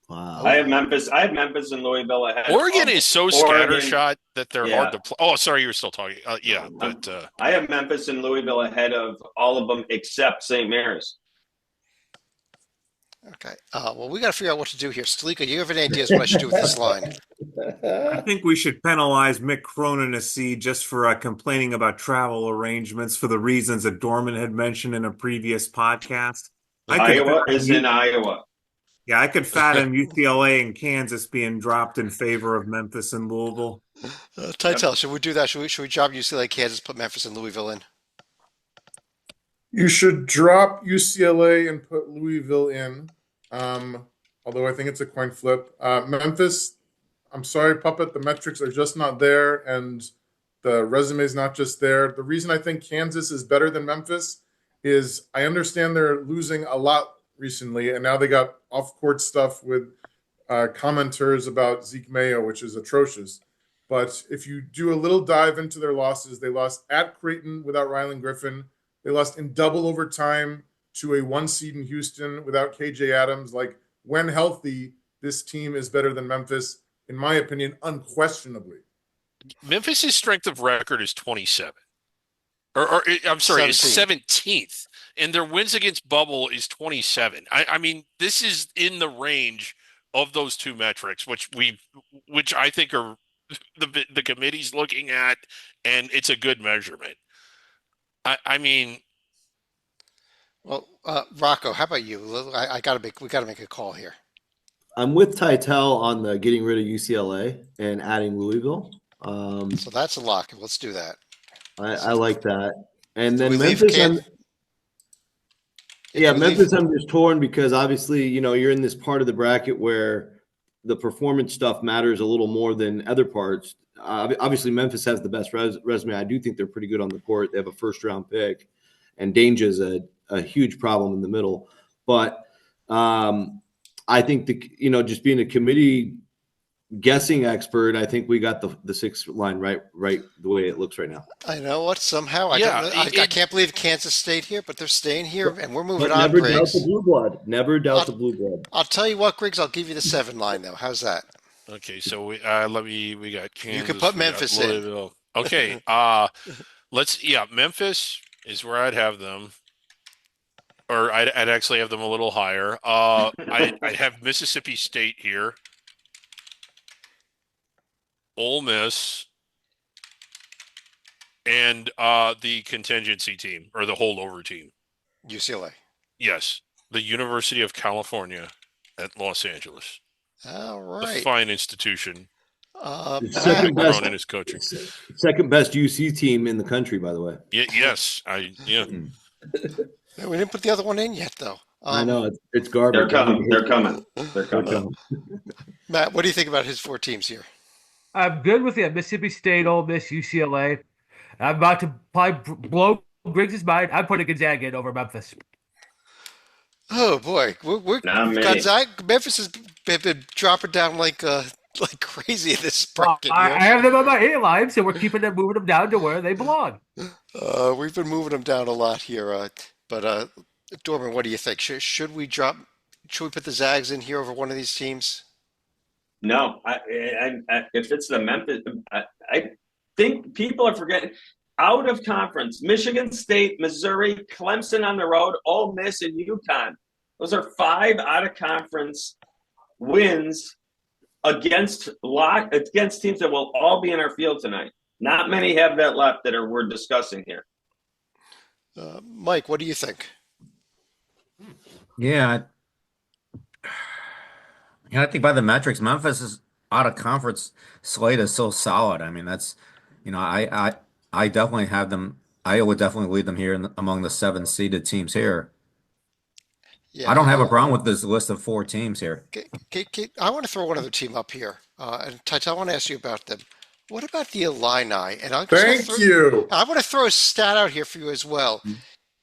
Speaker 5: Wow.
Speaker 6: I have Memphis and Louisville ahead.
Speaker 3: Oregon is so scattershot that they're hard
Speaker 6: Yeah.
Speaker 3: to play. Oh, sorry, you were still talking. But
Speaker 6: I have Memphis and Louisville ahead of all of them except St. Mary's.
Speaker 1: Okay. Well, we got to figure out what to do here. Stalika, do you have any ideas what I should do with this line?
Speaker 8: I think we should penalize Mick Cronin just for complaining about travel arrangements for the reasons that Dorman had mentioned in a previous podcast.
Speaker 6: Iowa is in Iowa.
Speaker 8: Yeah, I could fathom UCLA and Kansas being dropped in favor of Memphis and Louisville.
Speaker 1: Titel, should we do that? Should we drop UCLA, Kansas, put Memphis and Louisville in?
Speaker 4: You should drop UCLA and put Louisville in. Although I think it's a coin flip. Memphis, I'm sorry, Puppet, the metrics are just not there, and the resume is not just there. The reason I think Kansas is better than Memphis is I understand they're losing a lot recently, and now they got off-court stuff with commenters about Zeke Mayo, which is atrocious. But if you do a little dive into their losses, they lost at Creighton without Rylan Griffin. They lost in double overtime to a 1 seed in Houston without KJ Adams. Like, when healthy, this team is better than Memphis, in my opinion, unquestionably.
Speaker 3: Memphis's strength of record is 27. Or I'm sorry, is 17th. And their wins against bubble is 27. I mean, this is in the range of those two metrics, which I think are the committee's looking at, and it's a good measurement. I mean,
Speaker 1: well, Rocco, how about you? We got to make a call here.
Speaker 5: I'm with Titel on the getting rid of UCLA and adding Louisville.
Speaker 1: So that's a lock. Let's do that.
Speaker 5: I like that. And then
Speaker 1: Memphis,
Speaker 5: Memphis, I'm just torn because obviously, you're in this part of the bracket where the performance stuff matters a little more than other parts. Obviously, Memphis has the best resume. I do think they're pretty good on the court. They have a first-round pick, and Danger's a huge problem in the middle. But I think just being a committee guessing expert, I think we got the sixth line right the way it looks right now.
Speaker 1: I know what somehow I can't believe Kansas stayed here, but they're staying here, and we're moving on.
Speaker 5: Never doubt the blue blood. Never doubt the blue blood.
Speaker 1: I'll tell you what, Griggs. I'll give you the 7 line though. How's that?
Speaker 3: Okay, so we got Kansas.
Speaker 1: You can put Memphis in.
Speaker 3: Okay, Memphis is where I'd have them. Or I'd actually have them a little higher. I'd have Mississippi State here. Ole Miss, and the contingency team, or the holdover team.
Speaker 1: UCLA.
Speaker 3: Yes, the University of California at Los Angeles.
Speaker 1: All right.
Speaker 3: A fine institution.
Speaker 5: Second best,
Speaker 3: Cronin is coaching.
Speaker 5: Second best UC team in the country, by the way.
Speaker 3: Yes.
Speaker 1: We didn't put the other one in yet, though.
Speaker 5: I know it's garbage.
Speaker 6: They're coming.
Speaker 1: Matt, what do you think about his 4 teams here?
Speaker 2: I'm good with it. Mississippi State, Ole Miss, UCLA. I'm about to probably blow Griggs' mind. I'm putting Gonzaga in over Memphis.
Speaker 1: Oh boy, Memphis has been dropping down like crazy in this bracket.
Speaker 2: I have them on my A line, so we're moving them down to where they belong.
Speaker 1: We've been moving them down a lot here, but Dorman, what do you think? Should we drop should we put the Zags in here over one of these teams?
Speaker 6: No, if it's the Memphis, I think people are forgetting out of conference. Michigan State, Missouri, Clemson on the road, Ole Miss, and UConn. Those are 5 out of conference wins against teams that will all be in our field tonight. Not many have that left that we're discussing here.
Speaker 1: Mike, what do you think?
Speaker 7: Yeah, I think by the metrics, Memphis is out of conference slate is so solid. I mean, that's, I definitely have them. I would definitely lead them here among the 7 seeded teams here.
Speaker 1: Yeah,
Speaker 7: I don't have a problem with this list of 4 teams here.
Speaker 1: I want to throw one other team up here. And Titus, I want to ask you about them. What about the Illini? And
Speaker 4: Thank you.
Speaker 1: I want to throw a stat out here for you as well.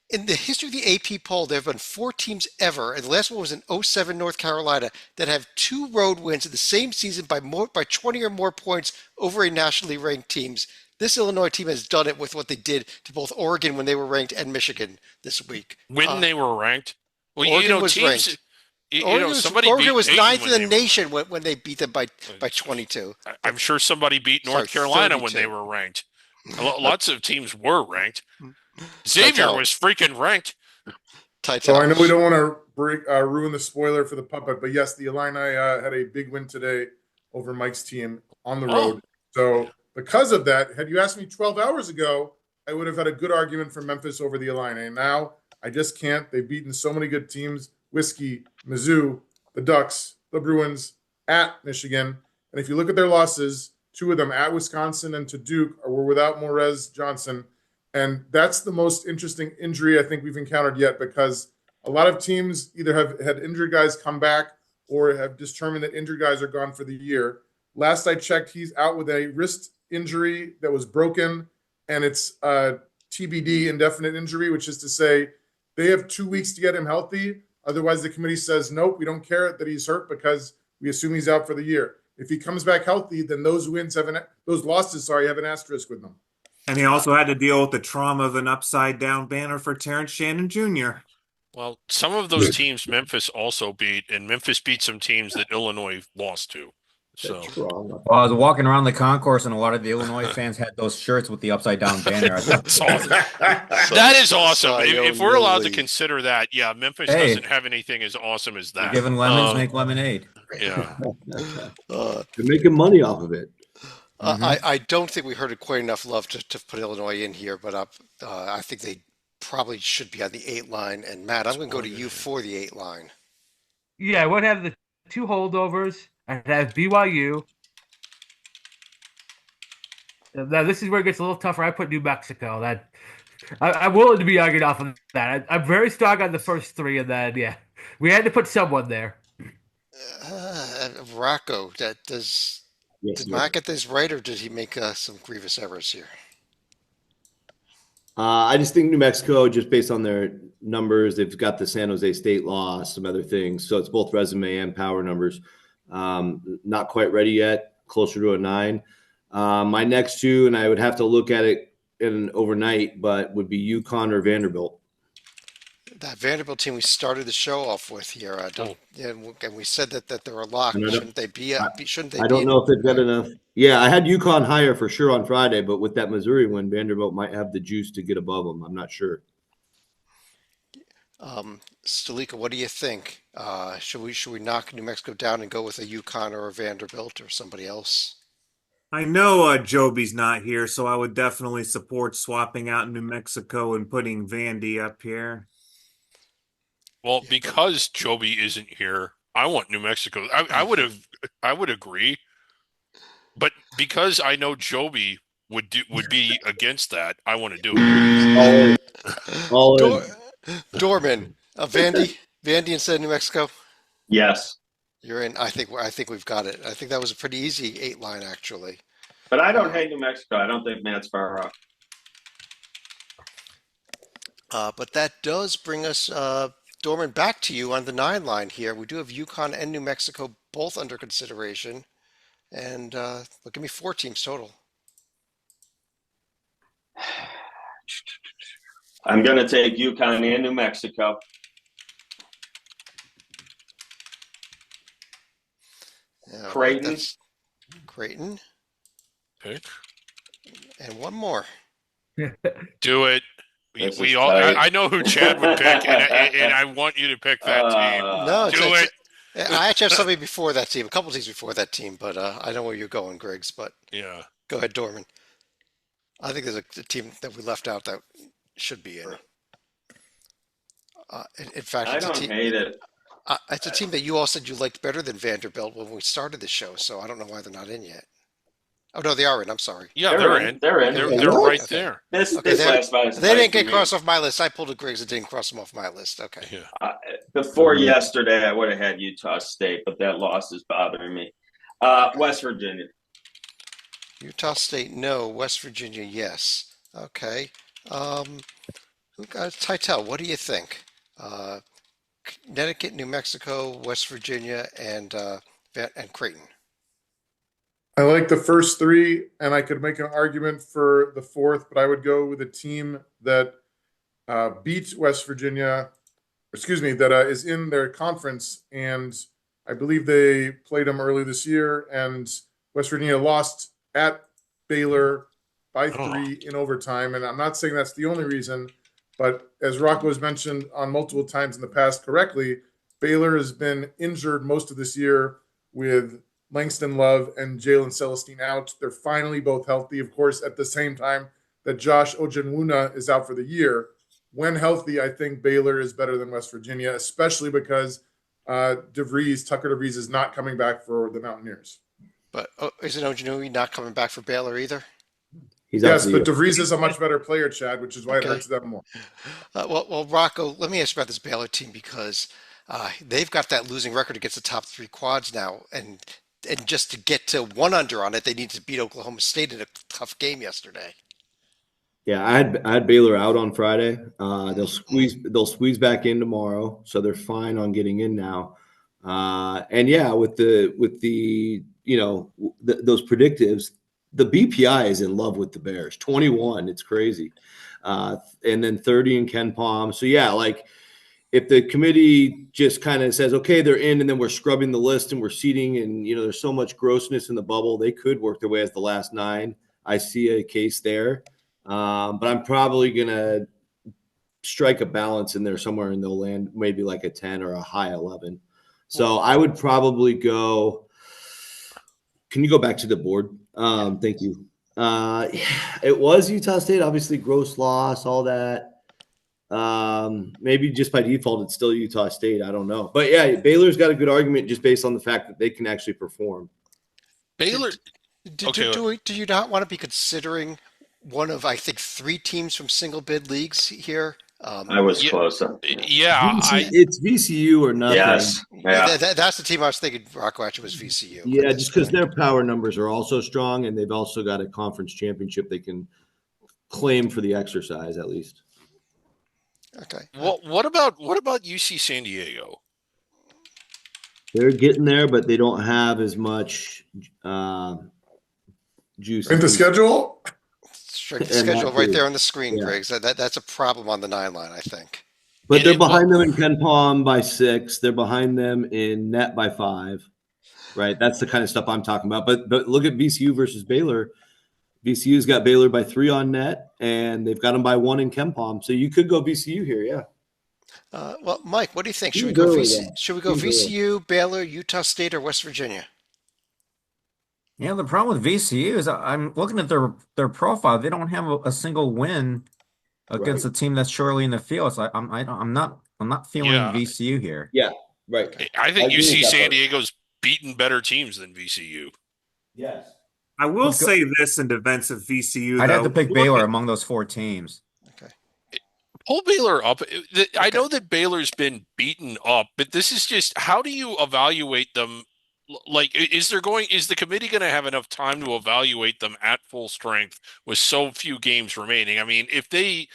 Speaker 1: In the history of the AP poll, there have been 4 teams ever, and the last one was in '07 North Carolina, that have 2 road wins in the same season by 20 or more points over a nationally ranked teams. This Illinois team has done it with what they did to both Oregon when they were ranked and Michigan this week.
Speaker 3: When they were ranked, well,
Speaker 1: Oregon was
Speaker 3: teams,
Speaker 1: ranked.
Speaker 3: somebody
Speaker 1: Oregon
Speaker 3: beat
Speaker 1: was
Speaker 3: Dayton
Speaker 1: 9th in the
Speaker 3: they were
Speaker 1: nation
Speaker 3: ranked.
Speaker 1: when they beat them by 22.
Speaker 3: I'm sure somebody beat North Carolina when
Speaker 1: 32.
Speaker 3: they were ranked. Lots of teams were ranked. Xavier was freaking ranked.
Speaker 4: So I know we don't want to ruin the spoiler for the puppet, but yes, the Illini had a big win today over Mike's team on the road. So because of that, had you asked me 12 hours ago, I would have had a good argument for Memphis over the Illini. And now I just can't. They've beaten so many good teams: Whiskey, Mizzou, the Ducks, the Bruins, at Michigan. And if you look at their losses, 2 of them at Wisconsin and to Duke were without Morez Johnson. And that's the most interesting injury I think we've encountered yet, because a lot of teams either have had injured guys come back or have determined that injured guys are gone for the year. Last I checked, he's out with a wrist injury that was broken, and it's TBD, indefinite injury, which is to say they have 2 weeks to get him healthy. Otherwise, the committee says, nope, we don't care that he's hurt because we assume he's out for the year. If he comes back healthy, then those losses have an asterisk with them.
Speaker 8: And he also had to deal with the trauma of an upside down banner for Terrence Shannon Jr.
Speaker 3: Well, some of those teams Memphis also beat, and Memphis beat some teams that Illinois lost to. So
Speaker 5: Well,
Speaker 7: I was walking around the concourse, and a lot of the Illinois fans had those shirts with the upside down banner.
Speaker 3: That's awesome. That is awesome. If we're allowed to consider that, yeah, Memphis doesn't have anything as awesome as that.
Speaker 7: Giving lemons make lemonade.
Speaker 3: Yeah.
Speaker 5: They're making money off of it.
Speaker 1: I don't think we heard it quite enough love to put Illinois in here, but I think they probably should be on the 8 line. And Matt, I'm going to go to you for the 8 line.
Speaker 2: Yeah, I would have the 2 holdovers. I'd have BYU. Now this is where it gets a little tougher. I put New Mexico. I'm willing to be argued off of that. I'm very strong on the first 3, and then we had to put someone there.
Speaker 1: Rocco, did Matt get this right, or did he make some grievous errors here?
Speaker 5: I just think New Mexico, just based on their numbers, they've got the San Jose State loss, some other things. So it's both resume and power numbers. Not quite ready yet, closer to a 9. My next 2, and I would have to look at it in overnight, but would be UConn or Vanderbilt.
Speaker 1: That Vanderbilt team we started the show off with here. And we said that they were locked. Shouldn't they be? Shouldn't they?
Speaker 5: I don't know if they've got enough. Yeah, I had UConn higher for sure on Friday, but with that Missouri win, Vanderbilt might have the juice to get above them. I'm not sure.
Speaker 1: Stalika, what do you think? Should we knock New Mexico down and go with a UConn or a Vanderbilt or somebody else?
Speaker 8: I know Joby's not here, so I would definitely support swapping out New Mexico and putting Vandy up here.
Speaker 3: Well, because Joby isn't here, I want New Mexico. I would agree, but because I know Joby would be against that, I want to do it.
Speaker 1: Dorman, Vandy instead of New Mexico.
Speaker 6: Yes,
Speaker 1: you're in. I think we've got it. I think that was a pretty easy 8 line actually.
Speaker 6: But I don't hate New Mexico. I don't think Matt's far off.
Speaker 1: But that does bring us, Dorman, back to you on the 9 line here. We do have UConn and New Mexico both under consideration. And give me 4 teams total.
Speaker 6: I'm going to take UConn and New Mexico.
Speaker 1: All right,
Speaker 6: Creighton.
Speaker 1: that's Creighton.
Speaker 3: Pick.
Speaker 1: And one more.
Speaker 3: Do it.
Speaker 6: This
Speaker 3: We
Speaker 6: is
Speaker 3: all.
Speaker 6: tight.
Speaker 3: I know who Chad would pick, and I want you to pick that team.
Speaker 1: No,
Speaker 3: Do it.
Speaker 1: I actually have somebody before that team, a couple teams before that team, but I know where you're going, Griggs. But
Speaker 3: Yeah.
Speaker 1: go ahead, Dorman. I think there's a team that we left out that should be in. In fact,
Speaker 6: I don't hate it.
Speaker 1: It's a team that you all said you liked better than Vanderbilt when we started the show, so I don't know why they're not in yet. Oh no, they are in. I'm sorry.
Speaker 3: Yeah,
Speaker 6: They're
Speaker 3: they're
Speaker 6: in.
Speaker 3: in.
Speaker 6: They're in.
Speaker 3: They're
Speaker 1: Yeah,
Speaker 3: right
Speaker 1: okay.
Speaker 3: there.
Speaker 6: This
Speaker 1: Okay,
Speaker 6: last spot is
Speaker 1: they
Speaker 6: tight
Speaker 1: didn't
Speaker 6: for
Speaker 1: get
Speaker 6: me.
Speaker 1: crossed off my list. I pulled a Griggs that didn't cross them off my list. Okay.
Speaker 3: Yeah.
Speaker 6: Before yesterday, I would have had Utah State, but that loss is bothering me. West Virginia.
Speaker 1: Utah State, no. West Virginia, yes. Okay. Titel, what do you think? Connecticut, New Mexico, West Virginia, and Creighton.
Speaker 4: I like the first three, and I could make an argument for the fourth, but I would go with a team that beat West Virginia, that is in their conference, and I believe they played them early this year, and West Virginia lost at Baylor by 3 in overtime, and I'm not saying that's the only reason, but as Rocco has mentioned on multiple times in the past correctly, Baylor has been injured most of this year with Langston Love and Jalen Celestine out. They're finally both healthy, of course, at the same time that Josh Ojenwuna is out for the year. When healthy, I think Baylor is better than West Virginia, especially because Tucker DeVries is not coming back for the Mountaineers.
Speaker 1: But isn't Ojanui not coming back for Baylor either?
Speaker 4: Yes, but DeVries is a much better player, Chad, which is why it hurts them more.
Speaker 1: Well, Rocco, let me ask you about this Baylor team because they've got that losing record against the top three quads now, and just to get to 1-under on it, they need to beat Oklahoma State in a tough game yesterday.
Speaker 5: Yeah, I had Baylor out on Friday. They'll squeeze back in tomorrow, so they're fine on getting in now. And yeah, with the those predictives, the BPI is in love with the Bears. 21, it's crazy, and then 30 in Ken Palm. So yeah, like if the committee just kind of says, okay, they're in, and then we're scrubbing the list and we're seating, and there's so much grossness in the bubble, they could work their way as the last 9. I see a case there. But I'm probably going to strike a balance in there somewhere, and they'll land maybe like a 10 or a high 11. So I would probably go. Can you go back to the board? Thank you. It was Utah State, obviously gross loss, all that. Maybe just by default, it's still Utah State. I don't know. But yeah, Baylor's got a good argument just based on the fact that they can actually perform.
Speaker 3: Baylor.
Speaker 1: Do you not want to be considering one of, I think, 3 teams from single bid leagues here?
Speaker 6: I was close.
Speaker 3: Yeah,
Speaker 5: it's VCU or nothing.
Speaker 6: Yes. Yeah.
Speaker 1: That's the team I was thinking. Rocco actually was VCU.
Speaker 5: Yeah, just because their power numbers are also strong, and they've also got a conference championship they can claim for the exercise at least.
Speaker 1: Okay.
Speaker 3: Well, what about UC San Diego?
Speaker 5: They're getting there, but they don't have as much juice.
Speaker 4: In the schedule?
Speaker 1: Strength of schedule right there on the screen, Griggs. That's a problem on the 9 line, I think.
Speaker 5: But they're behind them in Ken Palm by 6. They're behind them in net by 5. Right? That's the kind of stuff I'm talking about. But look at VCU versus Baylor. VCU's got Baylor by 3 on net, and they've got them by 1 in Ken Palm. So you could go VCU here, yeah.
Speaker 1: Well, Mike, what do you think? Should we go VCU, Baylor, Utah State, or West Virginia?
Speaker 7: Yeah, the problem with VCU is I'm looking at their profile. They don't have a single win against a team that's surely in the field. So I'm not feeling VCU here.
Speaker 5: Yeah, right.
Speaker 3: I think UC San Diego's beaten better teams than VCU.
Speaker 5: Yes.
Speaker 8: I will say this in defense of VCU.
Speaker 7: I'd have to pick Baylor among those 4 teams.
Speaker 1: Okay.
Speaker 3: Pull Baylor up. I know that Baylor's been beaten up, but this is just, how do you evaluate them? Like, is the committee going to have enough time to evaluate them at full strength with so few games remaining? I mean, if they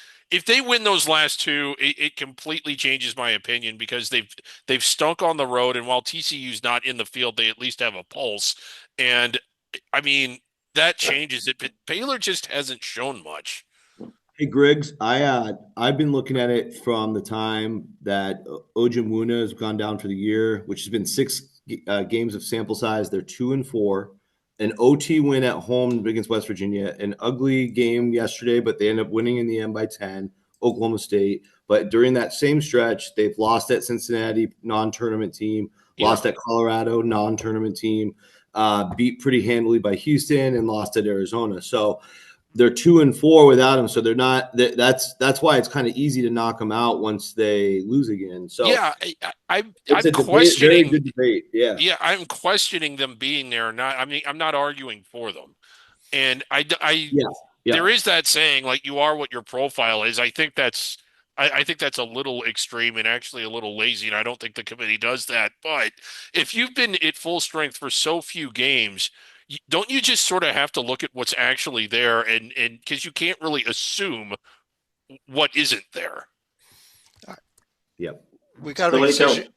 Speaker 3: win those last 2, it completely changes my opinion because they've stunk on the road, and while TCU's not in the field, they at least have a pulse. And I mean, that changes it, but Baylor just hasn't shown much.
Speaker 5: Hey, Griggs, I've been looking at it from the time that Ojenwuna has gone down for the year, which has been 6 games of sample size. They're 2-4. An OT win at home against West Virginia. An ugly game yesterday, but they end up winning in the end by 10. Oklahoma State. But during that same stretch, they've lost at Cincinnati, non-tournament team. Lost at Colorado, non-tournament team. Beat pretty handily by Houston and lost at Arizona. So they're 2-4 without him. So they're not. That's why it's kind of easy to knock them out once they lose again. So
Speaker 3: Yeah,
Speaker 5: it's
Speaker 3: I'm
Speaker 5: a debate, very
Speaker 3: questioning.
Speaker 5: good debate. Yeah.
Speaker 3: Yeah, I'm questioning them being there or not. I mean, I'm not arguing for them. And
Speaker 5: Yeah.
Speaker 3: there is that saying, like, you are what your profile is. I think that's a little extreme and actually a little lazy, and I don't think the committee does that. But if you've been at full strength for so few games, don't you just sort of have to look at what's actually there, and because you can't really assume what isn't there.
Speaker 5: Yep.
Speaker 1: We got to make a
Speaker 6: Stalika,
Speaker 1: decision.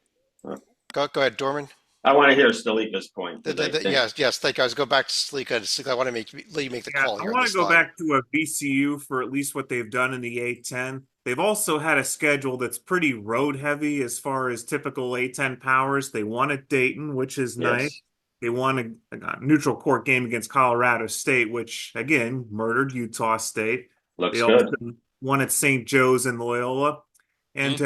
Speaker 1: Go ahead, Dorman.
Speaker 6: I want to hear Stalika's point. 'cause I think-
Speaker 1: Yes. Thank you. I was go back to Sleeka. Sleeka, I want to let you make the call
Speaker 8: I
Speaker 1: here.
Speaker 8: want to go back to a VCU for at least what they've done in the A10. They've also had a schedule that's pretty road heavy as far as typical A10 powers. They won at Dayton, which is nice.
Speaker 6: Yes.
Speaker 8: They won a neutral court game against Colorado State, which again murdered Utah State.
Speaker 6: Looks
Speaker 8: They
Speaker 6: good.
Speaker 8: also won at St. Joe's in Loyola, and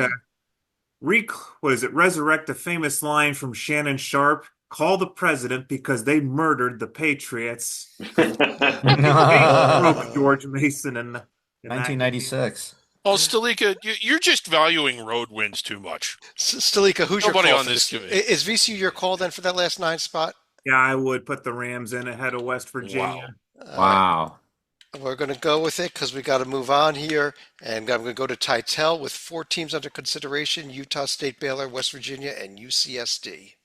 Speaker 8: resurrect a famous line from Shannon Sharp: "Call the president because they murdered the Patriots." They broke George Mason in that game.
Speaker 7: 1996.
Speaker 3: Well, Stalika, you're just valuing road wins too much.
Speaker 1: Stalika, who's your
Speaker 3: Nobody
Speaker 1: call
Speaker 3: on
Speaker 1: for
Speaker 3: this
Speaker 1: this?
Speaker 3: committee.
Speaker 1: Is VCU your call then for that last 9 spot?
Speaker 8: Yeah, I would put the Rams in ahead of West Virginia.
Speaker 7: Wow.
Speaker 1: We're going to go with it because we got to move on here. And I'm going to go to Titel with 4 teams under consideration: Utah State, Baylor, West Virginia, and UCSD.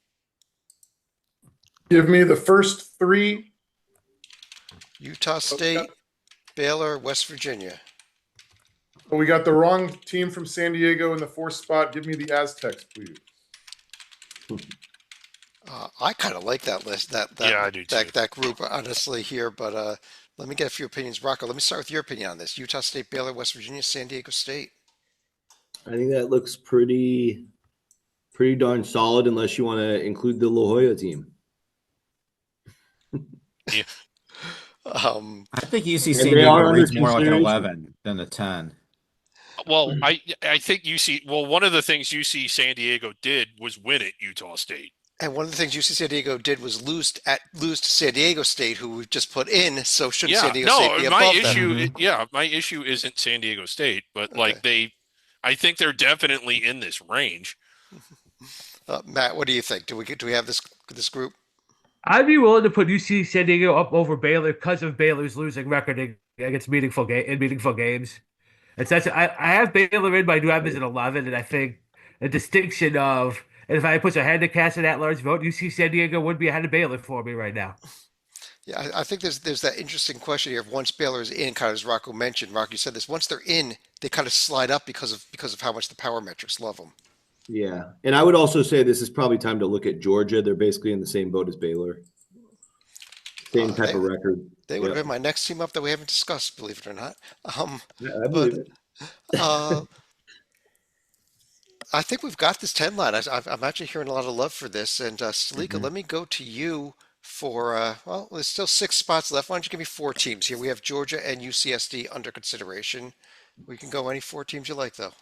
Speaker 4: Give me the first 3.
Speaker 1: Utah State, Baylor, West Virginia.
Speaker 4: Oh, we got the wrong team from San Diego in the 4th spot. Give me the Aztecs, please.
Speaker 1: I kind of like that list,
Speaker 3: Yeah, I do too.
Speaker 1: that group, honestly, here. But let me get a few opinions. Rocco, let me start with your opinion on this. Utah State, Baylor, West Virginia, San Diego State.
Speaker 5: I think that looks pretty darn solid, unless you want to include the La Jolla team.
Speaker 7: I think UC
Speaker 5: And
Speaker 7: San
Speaker 5: they are
Speaker 7: Diego
Speaker 5: under
Speaker 7: reads more like an
Speaker 5: consideration.
Speaker 7: 11 than a 10.
Speaker 3: Well, I think one of the things UC San Diego did was win at Utah State.
Speaker 1: And one of the things UC San Diego did was lose to San Diego State, who we just put in. So shouldn't San Diego State be
Speaker 3: my
Speaker 1: above
Speaker 3: issue,
Speaker 1: them?
Speaker 3: my issue isn't San Diego State, but
Speaker 1: Okay.
Speaker 3: I think they're definitely in this range.
Speaker 1: Matt, what do you think? Do we have this group?
Speaker 2: I'd be willing to put UC San Diego up over Baylor because of Baylor's losing record against meaningful games. And such. I have Baylor in, but I do have this at 11, and I think a distinction of, and if I put a hand to cast an at-large vote, UC San Diego would be ahead of Baylor for me right now.
Speaker 1: Yeah, I think there's that interesting question here. If once Baylor is in, kind of as Rocco mentioned, Rocco, you said this. Once they're in, they kind of slide up because of how much the power metrics love them.
Speaker 5: Yeah. And I would also say this is probably time to look at Georgia. They're basically in the same boat as Baylor. Same type of record.
Speaker 1: They would have been my next team up that we haven't discussed, believe it or not.
Speaker 5: Yeah, I believe it.
Speaker 1: I think we've got this 10 line. I'm actually hearing a lot of love for this. And Salika, let me go to you for, well, there's still 6 spots left. Why don't you give me 4 teams here? We have Georgia and UCSD under consideration. We can go any 4 teams you like, though.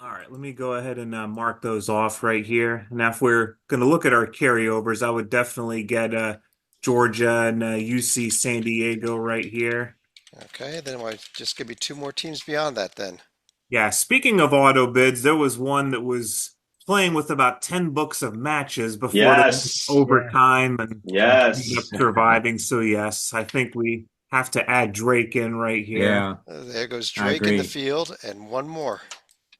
Speaker 8: All right, let me go ahead and mark those off right here. Now, if we're going to look at our carryovers, I would definitely get Georgia and UC San Diego right here.
Speaker 1: Okay, then why just give me 2 more teams beyond that then.
Speaker 8: Yeah, speaking of auto bids, there was one that was playing with about 10 books of matches before
Speaker 6: Yes.
Speaker 8: the overtime and
Speaker 6: Yes.
Speaker 8: ended up surviving. So, yes, I think we have to add Drake in right here.
Speaker 7: Yeah.
Speaker 1: There goes
Speaker 7: I
Speaker 1: Drake in the
Speaker 7: agree.
Speaker 1: field, and 1 more.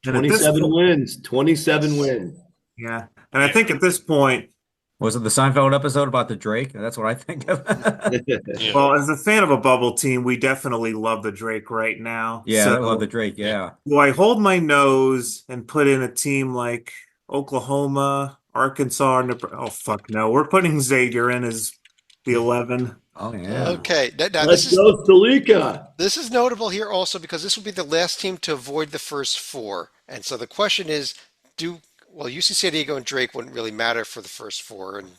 Speaker 8: And at this
Speaker 5: 27
Speaker 8: point-
Speaker 5: wins. 27 wins.
Speaker 8: Yeah, and I think at this point,
Speaker 7: Was it the Seinfeld episode about the Drake? That's what I think of.
Speaker 3: Yeah.
Speaker 8: well, as a fan of a bubble team, we definitely love the Drake right now.
Speaker 7: Yeah,
Speaker 8: So,
Speaker 7: I love the Drake. Yeah.
Speaker 8: do I hold my nose and put in a team like Oklahoma, Arkansas? Oh, fuck no. We're putting Xavier in as the 11.
Speaker 7: Oh, yeah.
Speaker 1: Okay, now
Speaker 5: Let's go, Salika.
Speaker 1: this is notable here also because this will be the last team to avoid the first 4. And so the question is, well, UC San Diego and Drake wouldn't really matter for the first four, and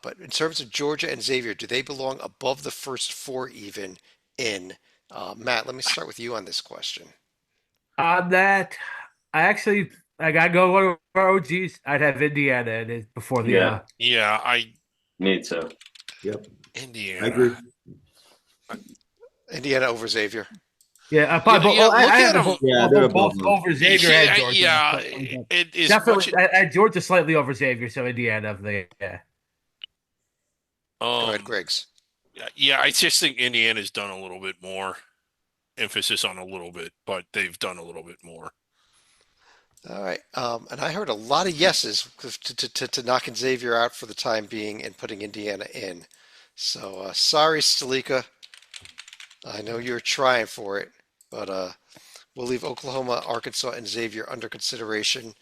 Speaker 1: but in terms of Georgia and Xavier, do they belong above the first four even in? Matt, let me start with you on this question.
Speaker 2: On that, I actually I gotta go with OGs. I'd have Indiana in it before the
Speaker 6: Yeah,
Speaker 3: Yeah, I
Speaker 6: me too.
Speaker 5: Yep, I
Speaker 3: Indiana.
Speaker 5: agree.
Speaker 1: Indiana over Xavier.
Speaker 2: probably both. Well,
Speaker 3: Look
Speaker 2: I
Speaker 3: at
Speaker 2: have
Speaker 3: them.
Speaker 2: them
Speaker 5: Yeah, they're
Speaker 2: both
Speaker 5: above them.
Speaker 2: over Xavier and Georgia.
Speaker 3: Yeah,
Speaker 2: But
Speaker 3: it is
Speaker 2: definitely,
Speaker 3: much.
Speaker 2: I Georgia slightly over Xavier, so Indiana of the yeah.
Speaker 1: Go ahead,
Speaker 3: Um,
Speaker 1: Griggs.
Speaker 3: yeah, I just think Indiana's done a little bit more emphasis on a little bit, but they've done a little bit more.
Speaker 1: All right. And I heard a lot of yeses to knocking Xavier out for the time being and putting Indiana in. So sorry, Stalika. I know you're trying for it, but we'll leave Oklahoma, Arkansas, and Xavier under consideration.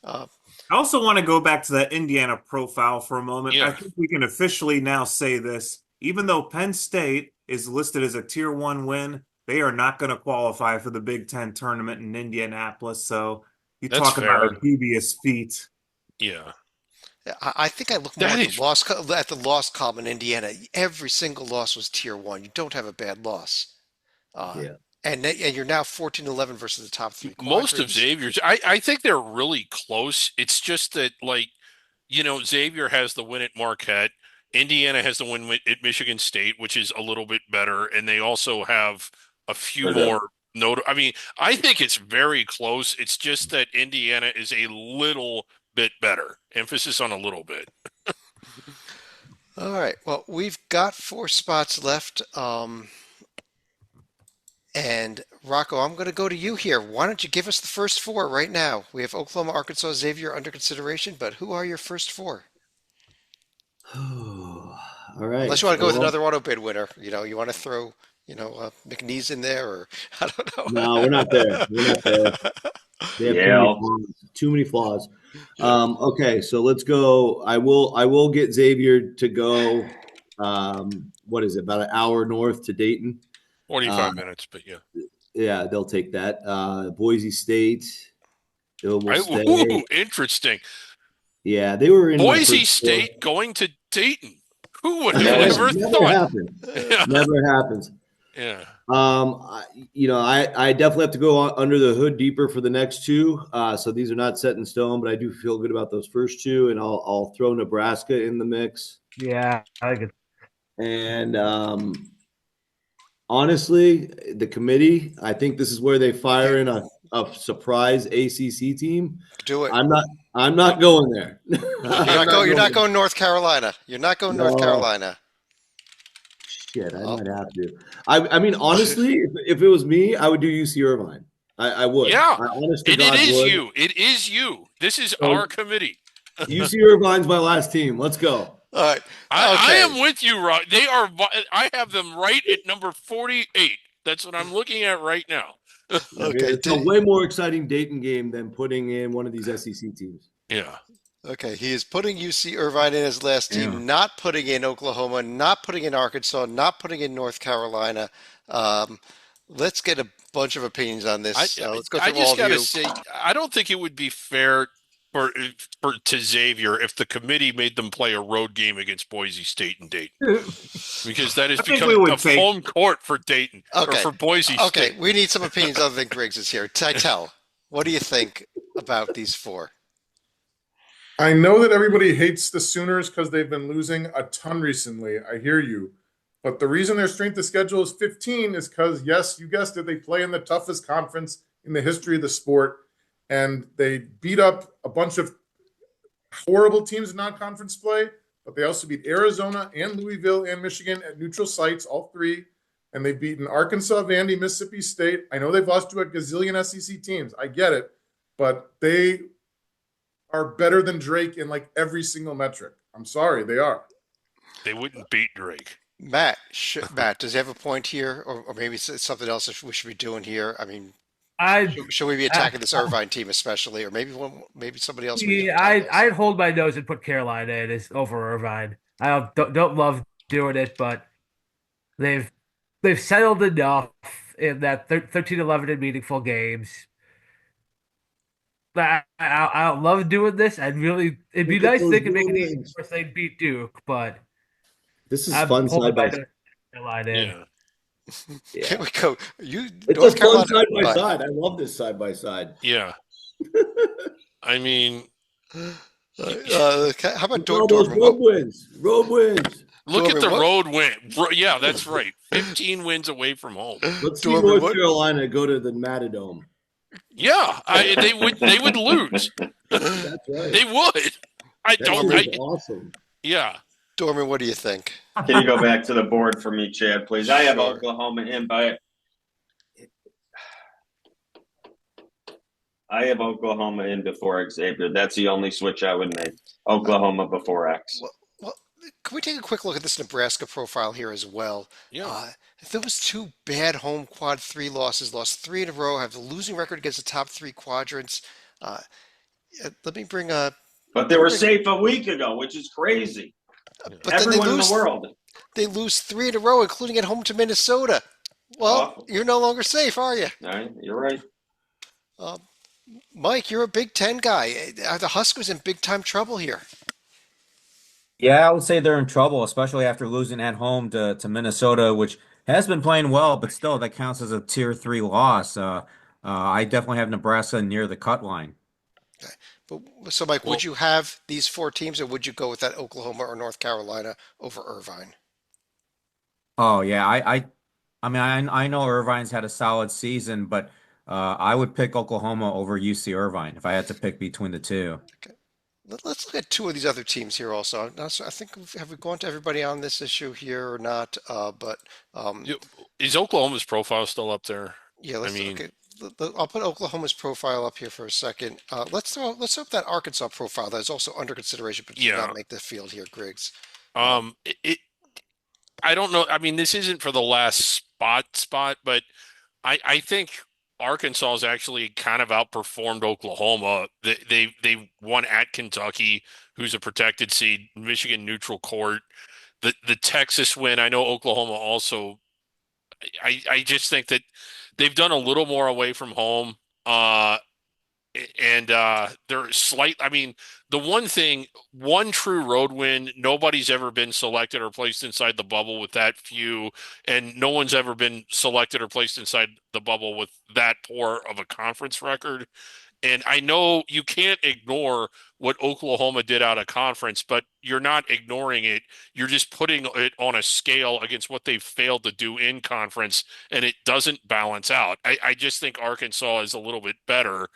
Speaker 1: Uh,
Speaker 8: I also want to go back to that Indiana profile for a moment. I
Speaker 3: Yeah,
Speaker 8: think we can officially now say this. Even though Penn State is listed as a tier one win, they are not going to qualify for the Big Ten tournament in Indianapolis. So you
Speaker 3: that's
Speaker 8: talk about
Speaker 3: fair.
Speaker 8: a dubious feat.
Speaker 3: Yeah,
Speaker 1: I think I look more
Speaker 3: that
Speaker 1: at the
Speaker 3: is.
Speaker 1: loss column in Indiana. Every single loss was tier one. You don't have a bad loss. Uh,
Speaker 5: Yeah.
Speaker 1: and you're now 14-11 versus the top three
Speaker 3: Most of
Speaker 1: quadrants.
Speaker 3: Xavier's. I think they're really close. It's just that, like, Xavier has the win at Marquette. Indiana has the win at Michigan State, which is a little bit better, and they also have a few
Speaker 6: They're good.
Speaker 3: more note. I mean, I think it's very close. It's just that Indiana is a little bit better. Emphasis on a little bit.
Speaker 1: All right. Well, we've got four spots left. And Rocco, I'm going to go to you here. Why don't you give us the first four right now? We have Oklahoma, Arkansas, Xavier under consideration, but who are your first four?
Speaker 5: All
Speaker 1: Unless
Speaker 5: right.
Speaker 1: you want to go with
Speaker 5: Well,
Speaker 1: another auto bid winner. You want to throw, McNeese in there, or I don't
Speaker 5: no, we're not there. We're not there.
Speaker 1: know.
Speaker 5: They have too
Speaker 6: Yeah,
Speaker 5: many flaws. Too many flaws.
Speaker 3: Yeah,
Speaker 5: Okay, so let's go. I will get Xavier to go. What is it? About an hour north to Dayton. Uh,
Speaker 3: 45 minutes, but yeah.
Speaker 5: yeah, they'll take that. Boise State. They will stay.
Speaker 3: Interesting.
Speaker 5: Yeah, they were in my
Speaker 3: Boise
Speaker 5: first four.
Speaker 3: State going to Dayton. Who would have
Speaker 6: Imagine.
Speaker 3: ever
Speaker 5: Never
Speaker 3: thought?
Speaker 5: happens.
Speaker 3: Yeah,
Speaker 5: Never happens.
Speaker 3: yeah.
Speaker 5: I definitely have to go under the hood deeper for the next two. So these are not set in stone, but I do feel good about those first two, and I'll throw Nebraska in the mix.
Speaker 2: Yeah, I think
Speaker 5: And honestly, the committee, I think this is where they fire in a surprise ACC team.
Speaker 1: Do it.
Speaker 5: I'm not going there.
Speaker 1: You're not going North Carolina. You're not going North
Speaker 5: No.
Speaker 1: Carolina.
Speaker 5: Shit, I
Speaker 1: Oh.
Speaker 5: might have to. I mean, honestly, if it was me, I would do UC Irvine. I would.
Speaker 3: Yeah,
Speaker 5: I honest to
Speaker 3: and it
Speaker 5: God
Speaker 3: is
Speaker 5: would.
Speaker 3: you. It is you. This is
Speaker 5: So
Speaker 3: our committee.
Speaker 5: UC Irvine's my last team. Let's go.
Speaker 1: All right.
Speaker 3: I
Speaker 1: Okay.
Speaker 3: am with you, Rob. They are. I have them right at number 48. That's what I'm looking at right now.
Speaker 1: Okay.
Speaker 5: It's a way more exciting Dayton game than putting in one of these SEC teams.
Speaker 3: Yeah.
Speaker 1: Okay. He is putting UC Irvine in his last team,
Speaker 7: Yeah.
Speaker 1: not putting in Oklahoma, not putting in Arkansas, not putting in North Carolina. Um, let's get a bunch of opinions on this. Let's go
Speaker 3: I
Speaker 1: through all
Speaker 3: just
Speaker 1: of
Speaker 3: gotta
Speaker 1: you.
Speaker 3: say, I don't think it would be fair to Xavier if the committee made them play a road game against Boise State and Dayton, because that has
Speaker 8: I think
Speaker 3: become
Speaker 8: we would
Speaker 3: a
Speaker 8: take-
Speaker 3: home court for Dayton or
Speaker 1: Okay.
Speaker 3: for Boise
Speaker 1: Okay.
Speaker 3: State.
Speaker 1: We need some opinions other than Griggs is here. Titel, what do you think about these four?
Speaker 4: I know that everybody hates the Sooners because they've been losing a ton recently. I hear you. But the reason their strength of schedule is 15 is because, yes, you guessed it, they play in the toughest conference in the history of the sport. And they beat up a bunch of horrible teams in non-conference play, but they also beat Arizona and Louisville and Michigan at neutral sites, all three. And they've beaten Arkansas, Vandy, Mississippi State. I know they've lost to a gazillion SEC teams. I get it. But they are better than Drake in like every single metric. I'm sorry, they are.
Speaker 3: They wouldn't beat Drake.
Speaker 1: Matt, does he have a point here, or maybe it's something else that we should be doing here? I mean,
Speaker 2: I
Speaker 1: should we be attacking this Irvine team especially, or maybe somebody else? We need to
Speaker 2: yeah,
Speaker 1: attack
Speaker 2: I'd hold my nose and put Carolina in as over Irvine. I don't love doing it, but they've they've settled enough in that 13-11 in meaningful games. I love doing this. It'd be
Speaker 5: Look at
Speaker 2: nice if
Speaker 5: those
Speaker 2: they could make it easy
Speaker 5: Bruins.
Speaker 2: for St. Beat Duke, but
Speaker 5: This is
Speaker 2: I'm
Speaker 5: fun
Speaker 2: hoping
Speaker 5: side by
Speaker 2: by
Speaker 5: side.
Speaker 2: North Carolina in.
Speaker 3: Yeah.
Speaker 1: Here
Speaker 5: Yeah.
Speaker 1: we go. You
Speaker 5: It's a
Speaker 1: North
Speaker 5: fun
Speaker 1: Carolina.
Speaker 5: side by
Speaker 1: Fine.
Speaker 5: side. I love this side by side.
Speaker 3: Yeah. I mean,
Speaker 1: How about
Speaker 5: Look at all those
Speaker 1: Dorman?
Speaker 5: road wins. Road wins.
Speaker 3: look at
Speaker 1: Dorman,
Speaker 3: the
Speaker 1: what?
Speaker 3: road win. Yeah, that's right. 15 wins away from home.
Speaker 5: Let's see
Speaker 1: Dorman,
Speaker 5: North
Speaker 1: what?
Speaker 5: Carolina go to the Matadome.
Speaker 3: Yeah, they would lose.
Speaker 5: That's right.
Speaker 3: They would. I
Speaker 5: That
Speaker 3: don't.
Speaker 1: Dorman,
Speaker 5: seems
Speaker 3: I
Speaker 5: awesome.
Speaker 3: Yeah.
Speaker 1: Dorman, what do you think?
Speaker 6: Can you go back to the board for me, Chad, please? I have
Speaker 1: Sure.
Speaker 6: Oklahoma in by. I have Oklahoma in before Xavier. That's the only switch I would make. Oklahoma before X.
Speaker 1: Well, can we take a quick look at this Nebraska profile here as well?
Speaker 3: Yeah.
Speaker 1: Those two bad home quad three losses, lost three in a row, have the losing record against the top three quadrants. Uh, let me bring a.
Speaker 6: But they were safe a week ago, which is crazy.
Speaker 1: But then
Speaker 6: Everyone in the world.
Speaker 1: they lose three in a row, including at home to Minnesota. Well,
Speaker 6: Awful.
Speaker 1: you're no longer safe, are you?
Speaker 6: All right, you're right.
Speaker 1: Uh, Mike, you're a Big Ten guy. Are the Huskers in big time trouble here?
Speaker 7: Yeah, I would say they're in trouble, especially after losing at home to Minnesota, which has been playing well, but still that counts as a tier three loss. I definitely have Nebraska near the cut line.
Speaker 1: But so, Mike, would
Speaker 3: Well,
Speaker 1: you have these four teams, or would you go with that Oklahoma or North Carolina over Irvine?
Speaker 7: Oh yeah, I mean I know Irvine's had a solid season, but I would pick Oklahoma over UC Irvine if I had to pick between the two.
Speaker 1: Okay. Let's look at two of these other teams here also. I think have we gone to everybody on this issue here or not? But
Speaker 3: you- is Oklahoma's profile still up there?
Speaker 1: yeah,
Speaker 3: I
Speaker 1: let's
Speaker 3: mean,
Speaker 1: okay. I'll put Oklahoma's profile up here for a second. Let's throw up that Arkansas profile that is also under consideration, but did
Speaker 3: yeah.
Speaker 1: not make the field here, Griggs.
Speaker 3: It I don't know. I mean, this isn't for the last spot, but I think Arkansas has actually kind of outperformed Oklahoma. They won at Kentucky, who's a protected seed, Michigan neutral court. The Texas win. I know Oklahoma also. I just think that they've done a little more away from home. And they're slight. I mean, the one true road win. Nobody's ever been selected or placed inside the bubble with that few, and no one's ever been selected or placed inside the bubble with that poor of a conference record. And I know you can't ignore what Oklahoma did out of conference, but you're not ignoring it. You're just putting it on a scale against what they've failed to do in conference, and it doesn't balance out. I just think Arkansas is a little bit better,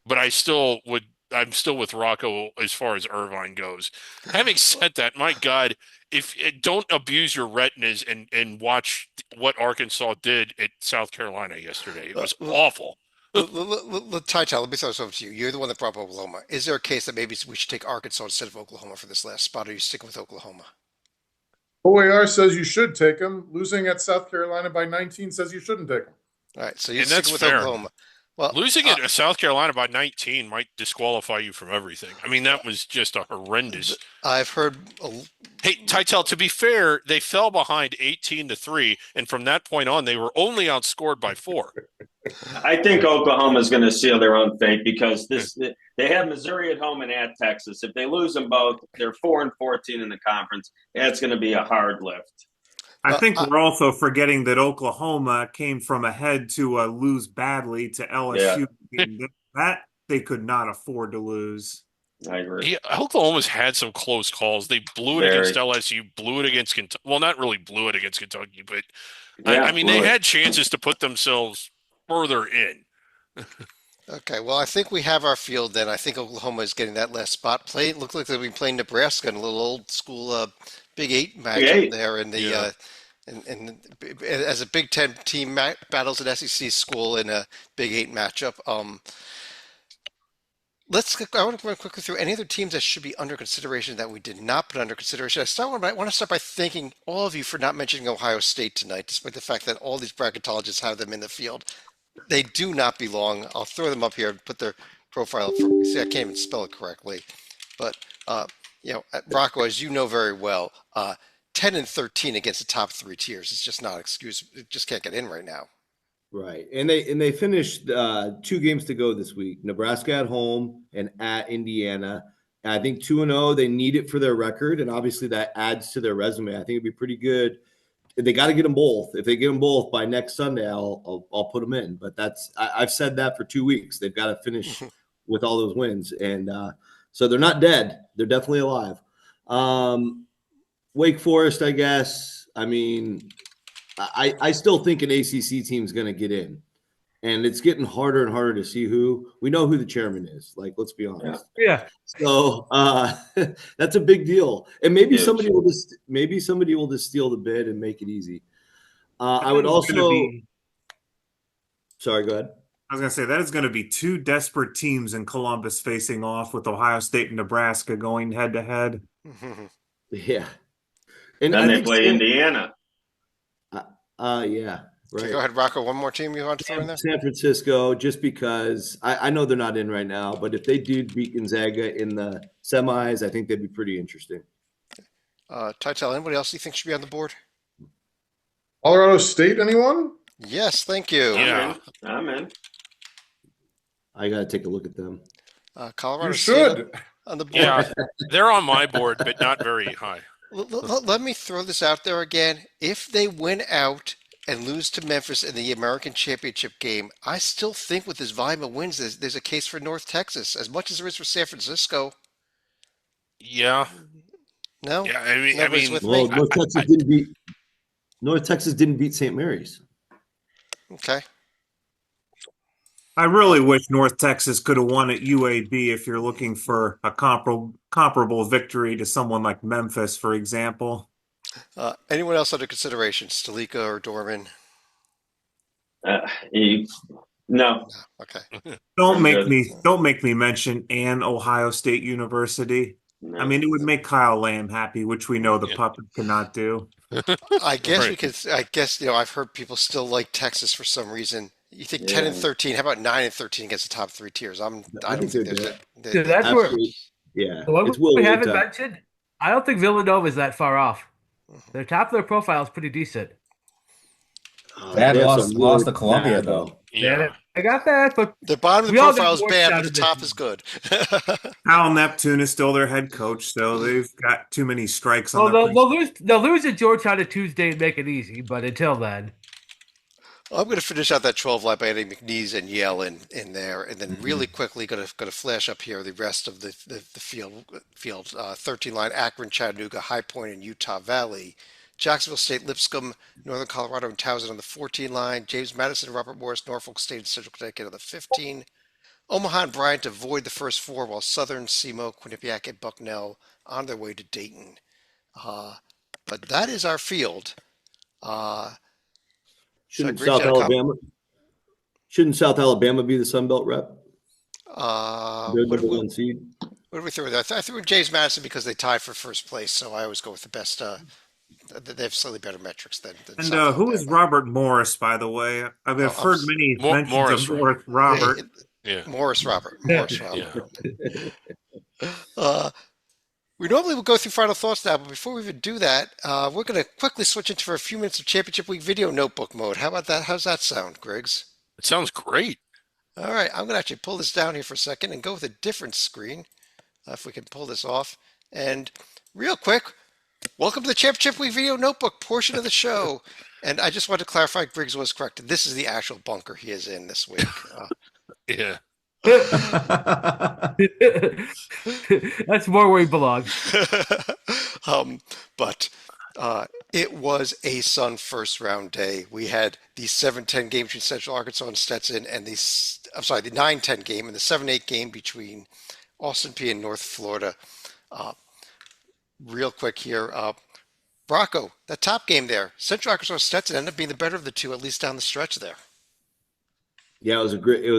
Speaker 3: but I'm still with Rocco as far as Irvine goes. Having said that, my God, if don't abuse your retinas and watch what Arkansas did at South Carolina yesterday. It was awful.
Speaker 1: Ty, let me throw this over to you. You're the one that brought up Oklahoma. Is there a case that maybe we should take Arkansas instead of Oklahoma for this last spot? Or are you sticking with Oklahoma?
Speaker 4: OAR says you should take them. Losing at South Carolina by 19 says you shouldn't take them.
Speaker 1: All right, so you're
Speaker 3: And that's
Speaker 1: sticking with
Speaker 3: fair.
Speaker 1: Oklahoma. Well,
Speaker 3: Losing at South Carolina by 19 might disqualify you from everything. I mean, that was just a horrendous.
Speaker 1: I've heard.
Speaker 3: Hey, Titel, to be fair, they fell behind 18-3, and from that point on, they were only outscored by 4.
Speaker 6: I think Oklahoma is going to seal their own fate because they have Missouri at home and at Texas. If they lose them both, they're 4-14 in the conference. That's going to be a hard lift.
Speaker 8: I think we're also forgetting that Oklahoma came from ahead to lose badly to LSU. That they could not afford to lose.
Speaker 6: I agree.
Speaker 3: Yeah, Oklahoma's had some close calls. They blew it against LSU, blew it against Kentucky. Well, not really blew it against Kentucky, but I mean, they had chances to put themselves further in.
Speaker 1: Okay, well, I think we have our field then. I think Oklahoma is getting that last spot. Look like they'll be playing Nebraska in a little old school Big Eight matchup there in the and as a Big Ten team battles an SEC school in a Big Eight matchup. I want to run quickly through any other teams that should be under consideration that we did not put under consideration. I want to start by thanking all of you for not mentioning Ohio State tonight, despite the fact that all these bracketologists have them in the field. They do not belong. I'll throw them up here and put their profile up for. See, I can't even spell it correctly, but Rocco, as you know very well, 10-13 against the top three tiers is just not excuse. It just can't get in right now.
Speaker 5: Right. And they finished 2 games to go this week. Nebraska at home and at Indiana. And I think 2-0, they need it for their record. And obviously that adds to their resume. I think it'd be pretty good. They got to get them both. If they get them both by next Sunday, I'll put them in. But I've said that for 2 weeks. They've got to finish with all those wins. And so they're not dead. They're definitely alive. Wake Forest, I guess. I mean, I still think an ACC team is going to get in, and it's getting harder and harder to see who. We know who the chairman is. Like, let's be honest.
Speaker 2: Yeah.
Speaker 5: So that's a big deal, and maybe
Speaker 6: Huge.
Speaker 5: somebody will just steal the bid and make it easy. I would
Speaker 8: That is gonna
Speaker 5: also.
Speaker 8: be-
Speaker 5: Sorry, go ahead.
Speaker 8: I was going to say that is going to be 2 desperate teams in Columbus facing off with Ohio State and Nebraska going head to head.
Speaker 5: Yeah, and
Speaker 6: Then
Speaker 5: I
Speaker 6: they
Speaker 5: think
Speaker 6: play Indiana.
Speaker 5: Yeah,
Speaker 1: Okay,
Speaker 5: right.
Speaker 1: go ahead, Rocco. One more team you want to throw in there?
Speaker 5: San Francisco, just because I know they're not in right now, but if they do beat Gonzaga in the semis, I think they'd be pretty interesting.
Speaker 1: Tytel, anybody else you think should be on the board?
Speaker 4: Colorado State, anyone?
Speaker 1: Yes, thank you.
Speaker 3: Yeah.
Speaker 6: I'm in.
Speaker 5: I got to take a look at them.
Speaker 1: Colorado
Speaker 4: You
Speaker 1: State
Speaker 4: should.
Speaker 1: on the board.
Speaker 3: Yeah, they're on my board, but not very high.
Speaker 1: Let me throw this out there again. If they win out and lose to Memphis in the American Championship game, I still think with this volume of wins, there's a case for North Texas, as much as there is for San Francisco.
Speaker 3: Yeah,
Speaker 1: No?
Speaker 3: yeah. I mean,
Speaker 1: Nobody's with
Speaker 5: Well,
Speaker 1: me?
Speaker 5: North Texas didn't beat St. Mary's.
Speaker 1: Okay.
Speaker 8: I really wish North Texas could have won at UAB if you're looking for a comparable victory to someone like Memphis, for example.
Speaker 1: Anyone else under consideration? Stalika or Dorman?
Speaker 6: No.
Speaker 1: Okay.
Speaker 8: Don't
Speaker 6: Very
Speaker 8: make me mention an Ohio State University.
Speaker 6: No.
Speaker 8: I mean, it would make Kyle Lamb happy, which we know the puppet cannot do.
Speaker 1: I guess we
Speaker 3: Right.
Speaker 1: could. I guess I've heard people still like Texas for some reason. You think 10 and
Speaker 6: Yeah.
Speaker 1: 13? How about 9 and 13 against the top 3 tiers? I
Speaker 5: I
Speaker 1: don't
Speaker 5: think
Speaker 1: think
Speaker 5: they're
Speaker 1: there's
Speaker 5: good.
Speaker 2: So that's where
Speaker 5: Absolutely. Yeah,
Speaker 2: the one
Speaker 5: it's Will
Speaker 2: we haven't
Speaker 5: Wheaton.
Speaker 2: mentioned. I don't think Villanova is that far off. Their top of their profile is pretty decent.
Speaker 7: Bad
Speaker 5: They have
Speaker 7: loss-
Speaker 5: some
Speaker 7: loss to
Speaker 5: really
Speaker 7: Columbia,
Speaker 5: bad,
Speaker 7: though.
Speaker 3: Yeah.
Speaker 2: I got that, but
Speaker 1: the bottom of the
Speaker 2: We all
Speaker 1: profile is
Speaker 2: think
Speaker 1: bad,
Speaker 2: Georgetown
Speaker 1: but the
Speaker 2: is
Speaker 1: top
Speaker 2: this-
Speaker 1: is good.
Speaker 8: Al Neptune is still their head coach, so they've got too many strikes on
Speaker 2: well,
Speaker 8: their
Speaker 2: they'll lose at Georgetown at Tuesday and make it easy. But until then,
Speaker 1: I'm going to finish out that 12 line by adding McNeese and Yell in there, and then really quickly going to flash up here the rest of the field. 13 line: Akron, Chattanooga, High Point, and Utah Valley. Jacksonville State, Lipscomb, Northern Colorado, and Towson on the 14 line. James Madison, Robert Morris, Norfolk State, and Central Connecticut on the 15. Omaha and Bryant avoid the first 4, while Southern, SEMO, Quinnipiac, and Bucknell on their way to Dayton. But that is our field.
Speaker 5: Shouldn't
Speaker 1: Greg, you had a
Speaker 5: Shouldn't South Alabama be the Sun Belt rep? They're
Speaker 1: what,
Speaker 5: the one seed.
Speaker 1: what did we throw in there? I threw in James Madison because they tied for first place, so I always go with the best. They have slightly better metrics than
Speaker 8: And
Speaker 1: South
Speaker 8: who is
Speaker 1: Alabama.
Speaker 8: Robert Morris, by the way? I mean, I've
Speaker 1: Oh,
Speaker 8: heard many mentions
Speaker 3: Morris,
Speaker 8: of Morris Robert.
Speaker 3: Yeah.
Speaker 1: Morris Robert. Morris
Speaker 3: Yeah.
Speaker 1: Robert. We normally will go through final thoughts now, but before we even do that, we're going to quickly switch into for a few minutes of Championship Week video notebook mode. How about that? How's that sound, Griggs?
Speaker 3: It sounds great.
Speaker 1: All right, I'm going to actually pull this down here for a second and go with a different screen, if we can pull this off. And real quick, welcome to the Championship Week video notebook portion of the show. And I just want to clarify, Griggs was correct. This is the actual bunker he is in this week.
Speaker 3: Yeah.
Speaker 2: that's more where he belongs.
Speaker 1: But it was a Sun first round day. We had the 7-10 game between Central Arkansas and Stetson, and the 9-10 game and the 7-8 game between Austin P and North Florida. Real quick here, Rocco, that top game there, Central Arkansas Stetson ended up being the better of the two, at least down the stretch there.
Speaker 5: Yeah, it was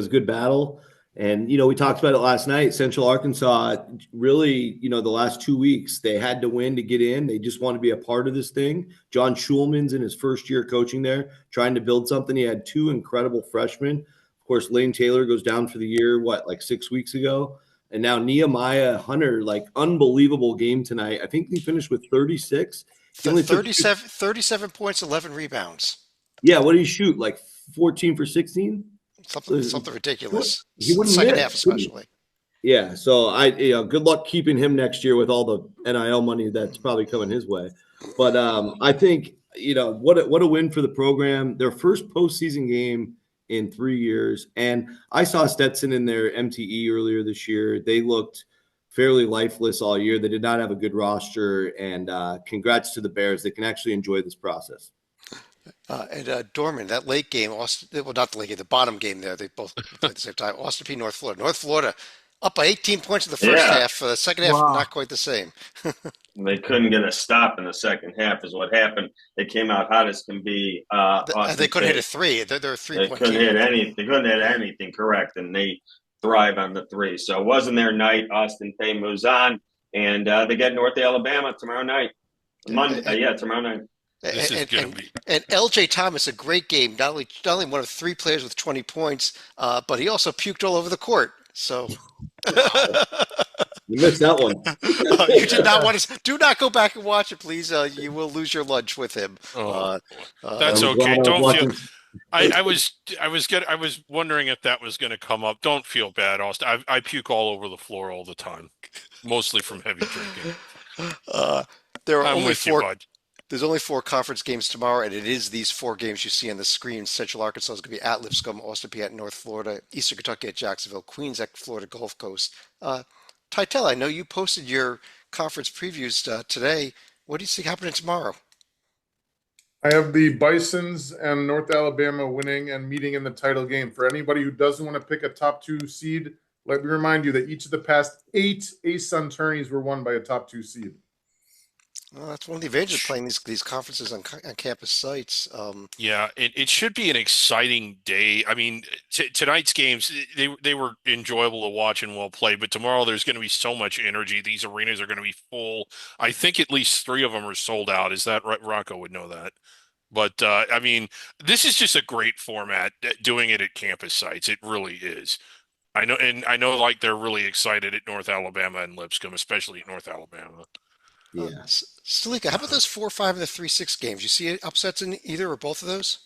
Speaker 5: a good battle. And, we talked about it last night. Central Arkansas really, the last 2 weeks, they had to win to get in. They just want to be a part of this thing. John Schulman's in his first year coaching there, trying to build something. He had 2 incredible freshmen. Of course, Lane Taylor goes down for the year, 6 weeks ago? And now Nehemiah Hunter, unbelievable game tonight. I think he finished with 36. He only took
Speaker 1: 37 points, 11 rebounds.
Speaker 5: Yeah, what did he shoot? 14 for 16.
Speaker 1: Something ridiculous.
Speaker 5: He wouldn't
Speaker 1: Second
Speaker 5: miss,
Speaker 1: half especially.
Speaker 5: Yeah, so good luck keeping him next year with all the NIL money that's probably coming his way. But I think what a win for the program. Their first postseason game in 3 years, and I saw Stetson in their MTE earlier this year. They looked fairly lifeless all year. They did not have a good roster, and congrats to the Bears. They can actually enjoy this process.
Speaker 1: And Dorman, that late game, Austin, well, not the late game, the bottom game there, they both played at the same time. Austin P. North Florida. North Florida up by 18 points in the first half. The second half, not quite the same.
Speaker 6: They couldn't get a stop in the second half is what happened. They came out hot as can be.
Speaker 1: They couldn't hit a three. They're a three-point
Speaker 6: They couldn't hit anything. They couldn't hit anything, correct, and they thrive on the three. So it wasn't their night. Austin Pay moves on, and they get North Alabama tomorrow night. Monday, tomorrow night.
Speaker 3: This is going to be.
Speaker 1: And L.J. Thomas, a great game. Not only one of 3 players with 20 points, but he also puked all over the court. So
Speaker 5: you missed that one.
Speaker 1: You did not want to. Do not go back and watch it, please. You will lose your lunch with him.
Speaker 3: That's okay. Don't feel. I was wondering if that was going to come up. Don't feel bad, Austin. I puke all over the floor all the time, mostly from heavy drinking.
Speaker 1: There are
Speaker 3: I'm
Speaker 1: only
Speaker 3: with you,
Speaker 1: four.
Speaker 3: bud.
Speaker 1: There's only 4 conference games tomorrow, and it is these 4 games you see on the screen. Central Arkansas is going to be at Lipscomb, Austin P at North Florida, Eastern Kentucky at Jacksonville, Queens at Florida Gulf Coast. Titel, I know you posted your conference previews today. What do you see happening tomorrow?
Speaker 4: I have the Bisons and North Alabama winning and meeting in the title game. For anybody who doesn't want to pick a top 2 seed, let me remind you that each of the past 8 ASUN tourneys were won by a top 2 seed.
Speaker 1: Well, that's one of the advantages of playing these conferences on campus sites.
Speaker 3: Yeah, it should be an exciting day. I mean, tonight's games they were enjoyable to watch and well played, but tomorrow there's going to be so much energy. These arenas are going to be full. I think at least 3 of them are sold out. Is that right? Rocco would know that. But I mean, this is just a great format. Doing it at campus sites, it really is. I know, like they're really excited at North Alabama and Lipscomb, especially at North Alabama.
Speaker 5: Yeah.
Speaker 1: Stalika, how about those 4-5 and the 3-6 games? You see upsets in either or both of those?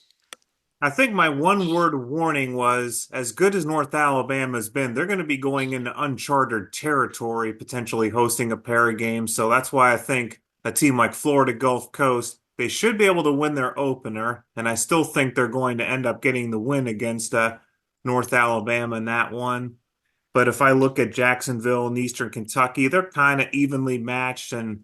Speaker 8: I think my one word of warning was, as good as North Alabama's been, they're going to be going into uncharted territory, potentially hosting a pair of games. So that's why I think a team like Florida Gulf Coast, they should be able to win their opener. And I still think they're going to end up getting the win against North Alabama in that one. But if I look at Jacksonville and Eastern Kentucky, they're kind of evenly matched. And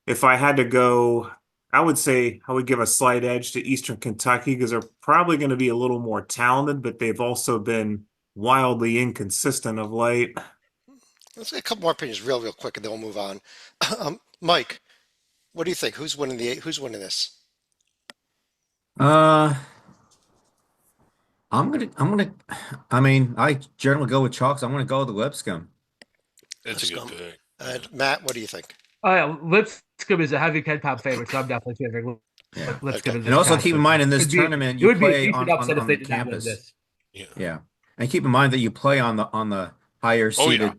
Speaker 8: if I had to go, I would say I would give a slight edge to Eastern Kentucky because they're probably going to be a little more talented, but they've also been wildly inconsistent of late.
Speaker 1: Let's get a couple more opinions real quick, and then we'll move on. Mike, what do you think? Who's winning this?
Speaker 7: I'm gonna. I mean, I generally go with chalks. I'm gonna go with the Lipscomb.
Speaker 3: It's a good pick.
Speaker 1: And Matt, what do you think?
Speaker 2: Oh yeah, Lipscomb is a heavy 10-pound favorite, so I'm definitely favoring Lipscomb.
Speaker 7: And also keep in mind in this tournament you play on the
Speaker 2: campus.
Speaker 7: campus. Yeah, and keep in mind that you play on the higher seated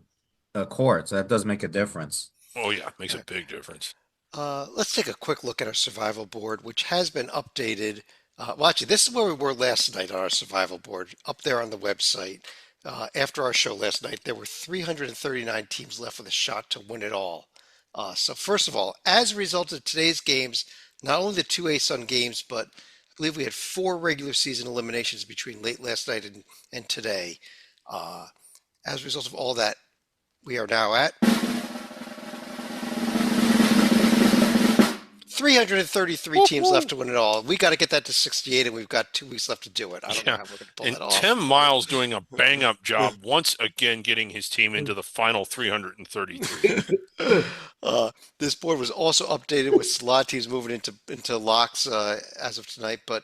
Speaker 7: courts. That does make a difference.
Speaker 3: Oh yeah, makes a big difference.
Speaker 1: Let's take a quick look at our survival board, which has been updated. Well, actually, this is where we were last night on our survival board, up there on the website. After our show last night, there were 339 teams left with a shot to win it all. So first of all, as a result of today's games, not only the 2 ASUN games, but I believe we had 4 regular season eliminations between late last night and today. As a result of all that, we are now at 333 teams left to win it all. We got to get that to 68, and we've got 2 weeks left to do it. I don't know how we're going to pull that off.
Speaker 3: Tim Miles doing a bang-up job once again, getting his team into the final 333.
Speaker 1: This board was also updated with a lot of teams moving into locks as of tonight. But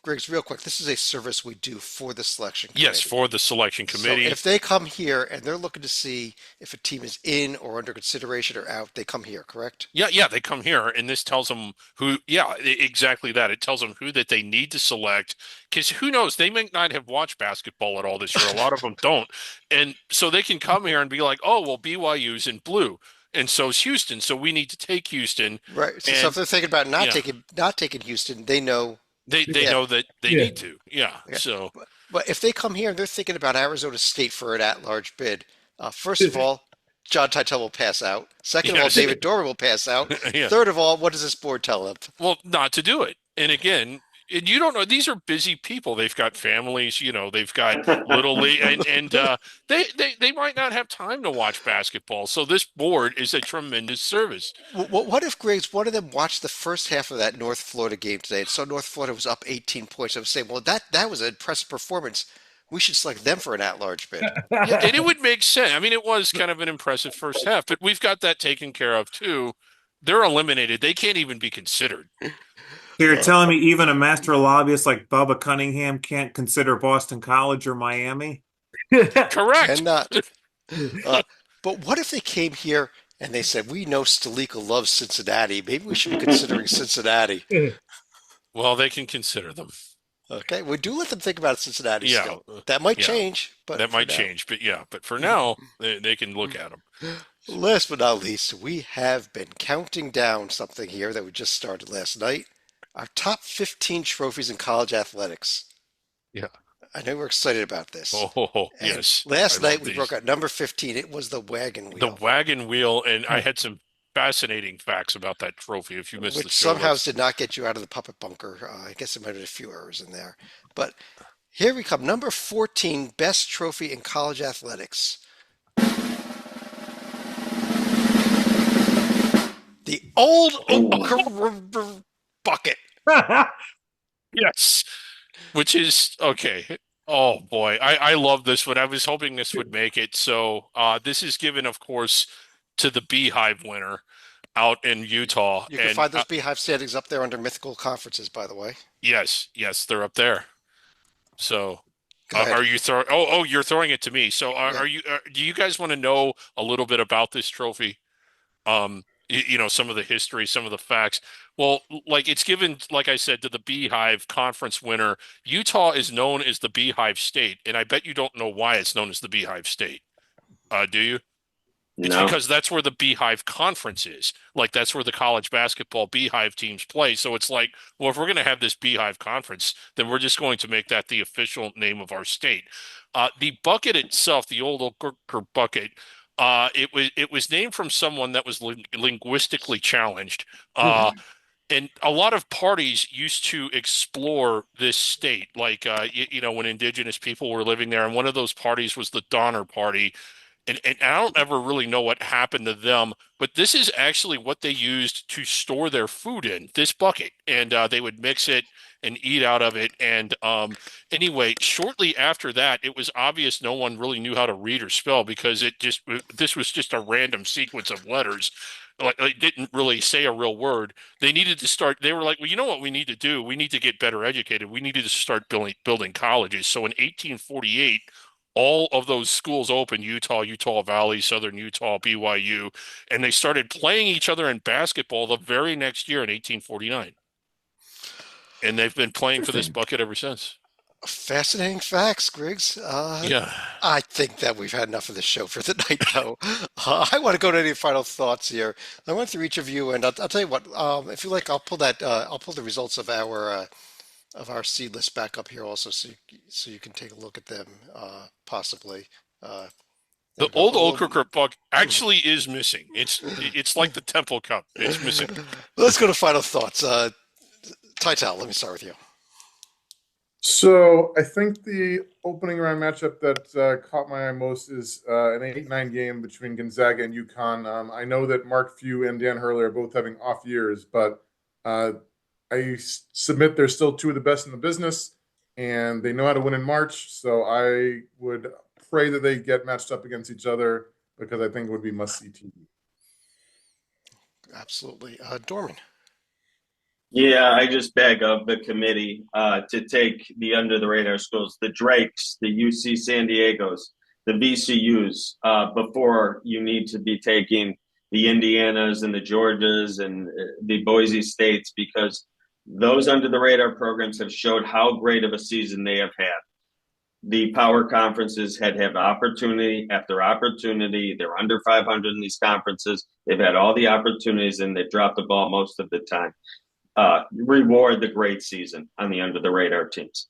Speaker 1: Griggs, real quick, this is a service we do for the selection committee.
Speaker 3: Yes, for the selection committee.
Speaker 1: So if they come here and they're looking to see if a team is in or under consideration or out, they come here, correct?
Speaker 3: Yeah, they come here, and this tells them who. Yeah, exactly that. It tells them who that they need to select, because who knows? They may not have watched basketball at all this year. A lot of them don't, and so they can come here and be like, "Oh, well, BYU's in blue." And so is Houston, so we need to take Houston.
Speaker 1: Right. So if they're thinking about not taking Houston, they know
Speaker 3: They
Speaker 1: Yeah.
Speaker 3: know that they
Speaker 2: Yeah.
Speaker 3: need to. Yeah.
Speaker 1: Okay.
Speaker 3: So
Speaker 1: But if they come here and they're thinking about Arizona State for an at-large bid, first of all, John Titel will pass out. Second of all,
Speaker 3: yes.
Speaker 1: David Dorr will pass out.
Speaker 3: Yeah.
Speaker 1: Third of all, what does this board tell them?
Speaker 3: Well, not to do it. And again, and you don't know, these are busy people. They've got families, they've got little league, and they might not have time to watch basketball. So this board is a tremendous service.
Speaker 1: What if, Griggs, one of them watched the first half of that North Florida game today and saw North Florida was up 18 points? I was saying, well, that was an impressive performance. We should select them for an at-large bid.
Speaker 3: Yeah, and it would make sense. I mean, it was kind of an impressive first half, but we've got that taken care of too. They're eliminated. They can't even be considered.
Speaker 8: So you're
Speaker 1: Uh,
Speaker 8: telling me even a master lobbyist like Bubba Cunningham can't consider Boston College or Miami?
Speaker 3: Correct.
Speaker 1: Cannot. Uh, but what if they came here and they said, we know Stalika loves Cincinnati. Maybe we should be considering Cincinnati.
Speaker 3: Well, they can consider them.
Speaker 1: Okay, we do let them think about Cincinnati
Speaker 3: Yeah,
Speaker 1: still. That might
Speaker 3: yeah,
Speaker 1: change, but
Speaker 3: that
Speaker 1: for
Speaker 3: might
Speaker 1: now.
Speaker 3: change. But yeah, but for now, they can look at them.
Speaker 1: Last but not least, we have been counting down something here that we just started last night. Our top 15 trophies in college athletics.
Speaker 3: Yeah.
Speaker 1: I know we're excited about this.
Speaker 3: Oh,
Speaker 1: And
Speaker 3: yes.
Speaker 1: last
Speaker 3: I
Speaker 1: night
Speaker 3: love
Speaker 1: we
Speaker 3: these.
Speaker 1: broke out number 15. It was the wagon
Speaker 3: The
Speaker 1: wheel,
Speaker 3: wagon wheel, and I had some fascinating facts about that trophy. If you missed the
Speaker 1: which
Speaker 3: show,
Speaker 1: somehow
Speaker 3: let's.
Speaker 1: did not get you out of the puppet bunker. I guess there might have been a few errors in there. But here we come. Number 14, best trophy in college athletics. The old Oak bucket.
Speaker 3: Yes, which is okay. Oh boy, I love this one. I was hoping this would make it. So this is given, of course, to the Beehive winner out in Utah,
Speaker 1: You can
Speaker 3: and
Speaker 1: find those beehive standings up there under mythical conferences, by the way.
Speaker 3: yes, they're up there. So.
Speaker 1: Go ahead.
Speaker 3: Are you throwing? Oh, you're throwing it to me. So
Speaker 1: Yeah.
Speaker 3: are you? Do you guys want to know a little bit about this trophy? Some of the history, some of the facts. Well, like it's given, like I said, to the Beehive Conference winner. Utah is known as the Beehive State, and I bet you don't know why it's known as the Beehive State. Do you? It's
Speaker 6: No.
Speaker 3: because that's where the Beehive Conference is. Like that's where the college basketball Beehive teams play. So it's like, well, if we're going to have this Beehive Conference, then we're just going to make that the official name of our state. The bucket itself, the old Oker bucket, it was named from someone that was linguistically challenged. And a lot of parties used to explore this state, like when indigenous people were living there, and one of those parties was the Donner Party, and I don't ever really know what happened to them, but this is actually what they used to store their food in, this bucket. And they would mix it and eat out of it. And anyway, shortly after that, it was obvious no one really knew how to read or spell because this was just a random sequence of letters. Like it didn't really say a real word. They needed to start, they were like, well, you know what we need to do? We need to get better educated. We needed to start building colleges. So in 1848, all of those schools opened: Utah, Utah Valley, Southern Utah, BYU, and they started playing each other in basketball the very next year in 1849. And they've been playing for this
Speaker 7: Interesting.
Speaker 3: bucket ever since.
Speaker 1: Fascinating facts, Griggs.
Speaker 3: Yeah.
Speaker 1: I think that we've had enough of this show for the night, though. I want to go to any final thoughts here. I went through each of you, and I'll tell you what. If you like, I'll pull that. I'll pull the results of our seed list back up here also, so you can take a look at them possibly. There
Speaker 3: The
Speaker 1: we go.
Speaker 3: old
Speaker 1: A
Speaker 3: Old
Speaker 1: little-
Speaker 3: Crooked buck actually is missing. It's like the Temple Cup. It's missing.
Speaker 1: Let's go to final thoughts. Titel, let me start with you.
Speaker 4: So I think the opening round matchup that caught my eye most is an 8-9 game between Gonzaga and UConn. I know that Mark Few and Dan Hurley are both having off years, but I submit they're still two of the best in the business, and they know how to win in March. So I would pray that they get matched up against each other because I think it would be must-see TV.
Speaker 1: Absolutely. Dorman.
Speaker 6: Yeah, I just beg of the committee to take the under the radar schools, the Drakes, the UC San Diego's, the VCU's, before you need to be taking the Indianas and the Georgias and the Boise States, because those under the radar programs have showed how great of a season they have had. The power conferences had opportunity after opportunity. They're under 500 in these conferences. They've had all the opportunities and they've dropped the ball most of the time. reward the great season on the under the radar teams.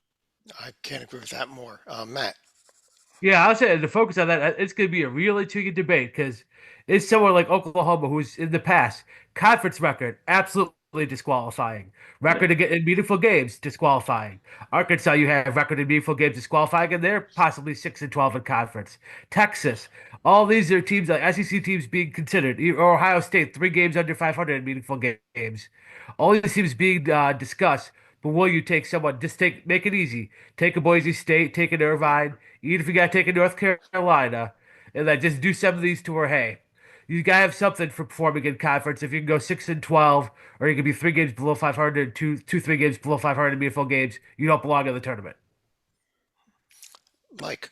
Speaker 1: I can't agree with that more. Matt.
Speaker 2: Yeah, I'll say the focus on that, it's going to be a real intriguing debate because it's someone like Oklahoma who's in the past conference record absolutely disqualifying,
Speaker 6: Yeah.
Speaker 2: record in meaningful games disqualifying. Arkansas, you have record in meaningful games disqualifying, and they're possibly 6-12 in conference. Texas, all these are teams like SEC teams being considered. Or Ohio State, 3 games under 500 in meaningful games. All these teams being discussed. But will you take someone? Just make it easy. Take a Boise State, take an Irvine, even if you got to take a North Carolina, and then just do some of these to where, hey, you gotta have something for performing in conference. If you can go 6-12, or you can be 3 games below 500, 3 games below 500 in meaningful games, you don't belong in the tournament.
Speaker 1: Mike.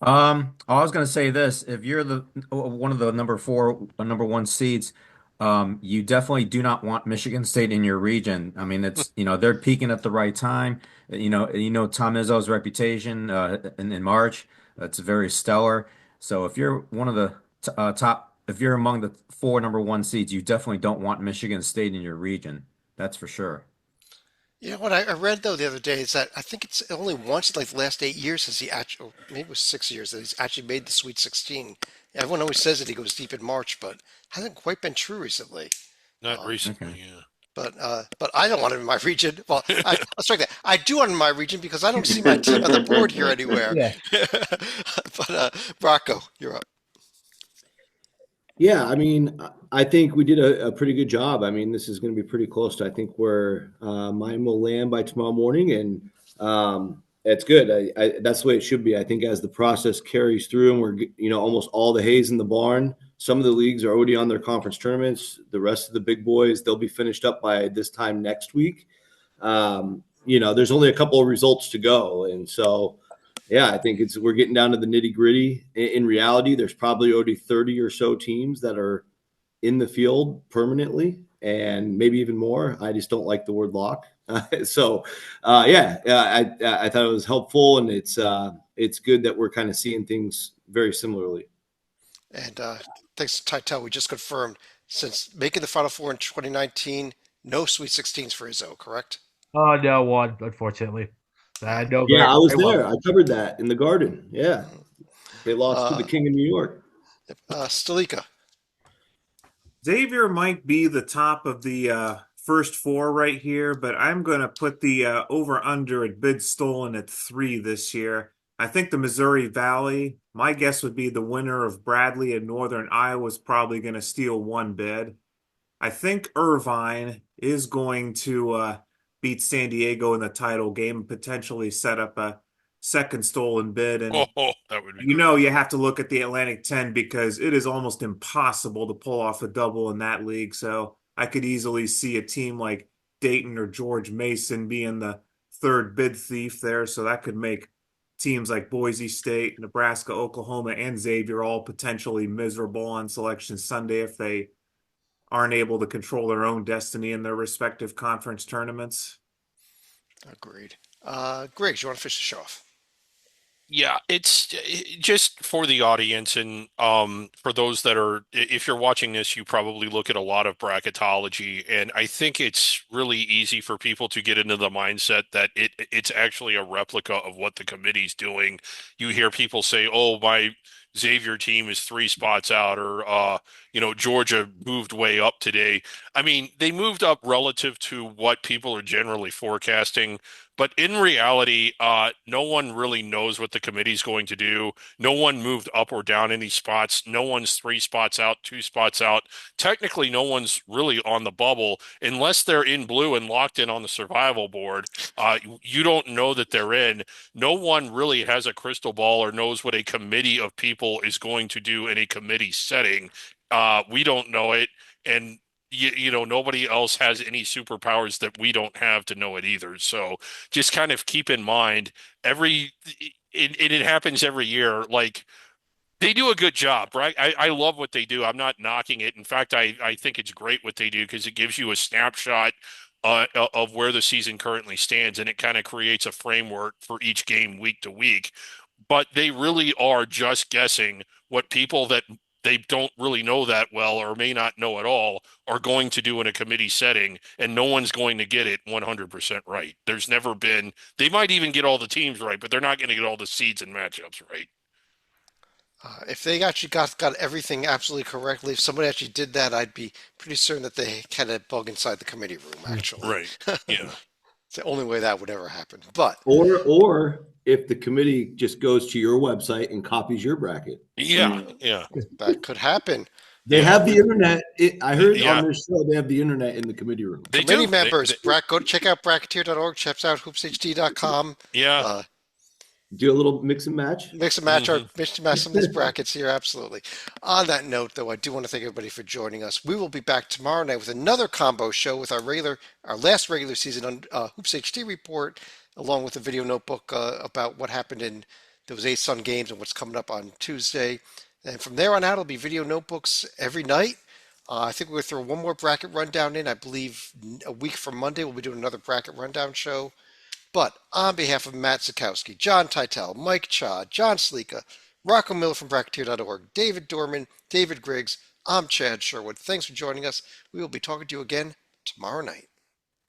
Speaker 7: I was going to say this: if you're the one of the number four, number one seeds, you definitely do not want Michigan State in your region. I mean, it's they're peaking at the right time. Tom Izzo's reputation in March, it's very stellar. So if you're one of the top, if you're among the four number one seeds, you definitely don't want Michigan State in your region. That's for sure.
Speaker 1: You know what I read though the other day is that I think it's only once in like the last 8 years has he actually, maybe it was 6 years that he's actually made the Sweet 16. Everyone always says that he goes deep in March, but hasn't quite been true recently.
Speaker 3: Not
Speaker 1: Um,
Speaker 3: recently,
Speaker 7: Okay.
Speaker 3: yeah.
Speaker 1: but I don't want him in my region. Well, I'll strike that. I do want him in my region because I don't see my team on the board here anywhere.
Speaker 2: Yeah.
Speaker 1: But Bracco, you're up.
Speaker 5: Yeah, I mean, I think we did a pretty good job. I mean, this is going to be pretty close to, I think, where mine will land by tomorrow morning, and it's good. That's the way it should be. I think as the process carries through, and we're almost all the hay's in the barn. Some of the leagues are already on their conference tournaments. The rest of the big boys, they'll be finished up by this time next week. There's only a couple of results to go, and so. Yeah, I think we're getting down to the nitty gritty. In reality, there's probably already 30 or so teams that are in the field permanently, and maybe even more. I just don't like the word lock. I thought it was helpful, and it's good that we're kind of seeing things very similarly.
Speaker 1: And thanks to Titel, we just confirmed since making the Final Four in 2019, no Sweet 16s for Izzo, correct?
Speaker 2: Oh, no one, unfortunately. I know
Speaker 5: Yeah,
Speaker 2: very,
Speaker 5: I was
Speaker 2: very well.
Speaker 5: there. I covered that in the Garden. Yeah, they lost to the
Speaker 1: Uh,
Speaker 5: King in New York.
Speaker 1: Stalika.
Speaker 8: Xavier might be the top of the first four right here, but I'm going to put the over under at bid stolen at 3 this year. I think the Missouri Valley, my guess would be the winner of Bradley and Northern Iowa is probably going to steal 1 bid. I think Irvine is going to beat San Diego in the title game and potentially set up a second stolen bid. And
Speaker 3: Oh, that would be
Speaker 8: you
Speaker 3: great.
Speaker 8: know, you have to look at the Atlantic 10 because it is almost impossible to pull off a double in that league. So I could easily see a team like Dayton or George Mason being the third bid thief there. So that could make teams like Boise State, Nebraska, Oklahoma, and Xavier all potentially miserable on Selection Sunday if they aren't able to control their own destiny in their respective conference tournaments.
Speaker 1: Agreed. Griggs, you want to finish the show off?
Speaker 3: Yeah, it's just for the audience and for those that are, if you're watching this, you probably look at a lot of bracketology, and I think it's really easy for people to get into the mindset that it's actually a replica of what the committee's doing. You hear people say, "Oh, my Xavier team is 3 spots out," or Georgia moved way up today. I mean, they moved up relative to what people are generally forecasting. But in reality, no one really knows what the committee's going to do. No one moved up or down any spots. No one's 3 spots out, 2 spots out. Technically, no one's really on the bubble unless they're in blue and locked in on the survival board. You don't know that they're in. No one really has a crystal ball or knows what a committee of people is going to do in a committee setting. We don't know it. And nobody else has any superpowers that we don't have to know it either. So just kind of keep in mind it happens every year. Like they do a good job, right? I love what they do. I'm not knocking it. In fact, I think it's great what they do because it gives you a snapshot of where the season currently stands, and it kind of creates a framework for each game week to week. But they really are just guessing what people that they don't really know that well or may not know at all are going to do in a committee setting, and no one's going to get it 100% right. There's never been, they might even get all the teams right, but they're not going to get all the seeds and matchups right.
Speaker 1: If they actually got everything absolutely correctly, if somebody actually did that, I'd be pretty certain that they had a bug inside the committee room, actually.
Speaker 3: Right. Yeah.
Speaker 1: It's the only way that would ever happen. But
Speaker 5: Or if the committee just goes to your website and copies your bracket.
Speaker 3: Yeah. Yeah.
Speaker 1: that could happen.
Speaker 5: They have the internet. I heard
Speaker 3: Yeah.
Speaker 5: on this show they have the internet in the committee room.
Speaker 3: They
Speaker 1: Committee
Speaker 3: do.
Speaker 1: members, go check out bracketeer.org, check out hoopshd.com.
Speaker 3: Yeah.
Speaker 5: Do a little mix and match.
Speaker 1: Mix and match some of these brackets here, absolutely. On that note, though, I do want to thank everybody for joining us. We will be back tomorrow night with another combo show with our last regular season Hoops HD report, along with a video notebook about what happened in those ASUN games and what's coming up on Tuesday. And from there on out, it'll be video notebooks every night. I think we're going to throw one more bracket rundown in. I believe a week from Monday, we'll be doing another bracket rundown show. But on behalf of Matt Sikowski, John Titel, Mike Cha, John Sleeka, Rocco Miller from Bracketeer.org, David Dorman, David Griggs, I'm Chad Sherwood. Thanks for joining us. We will be talking to you again tomorrow night.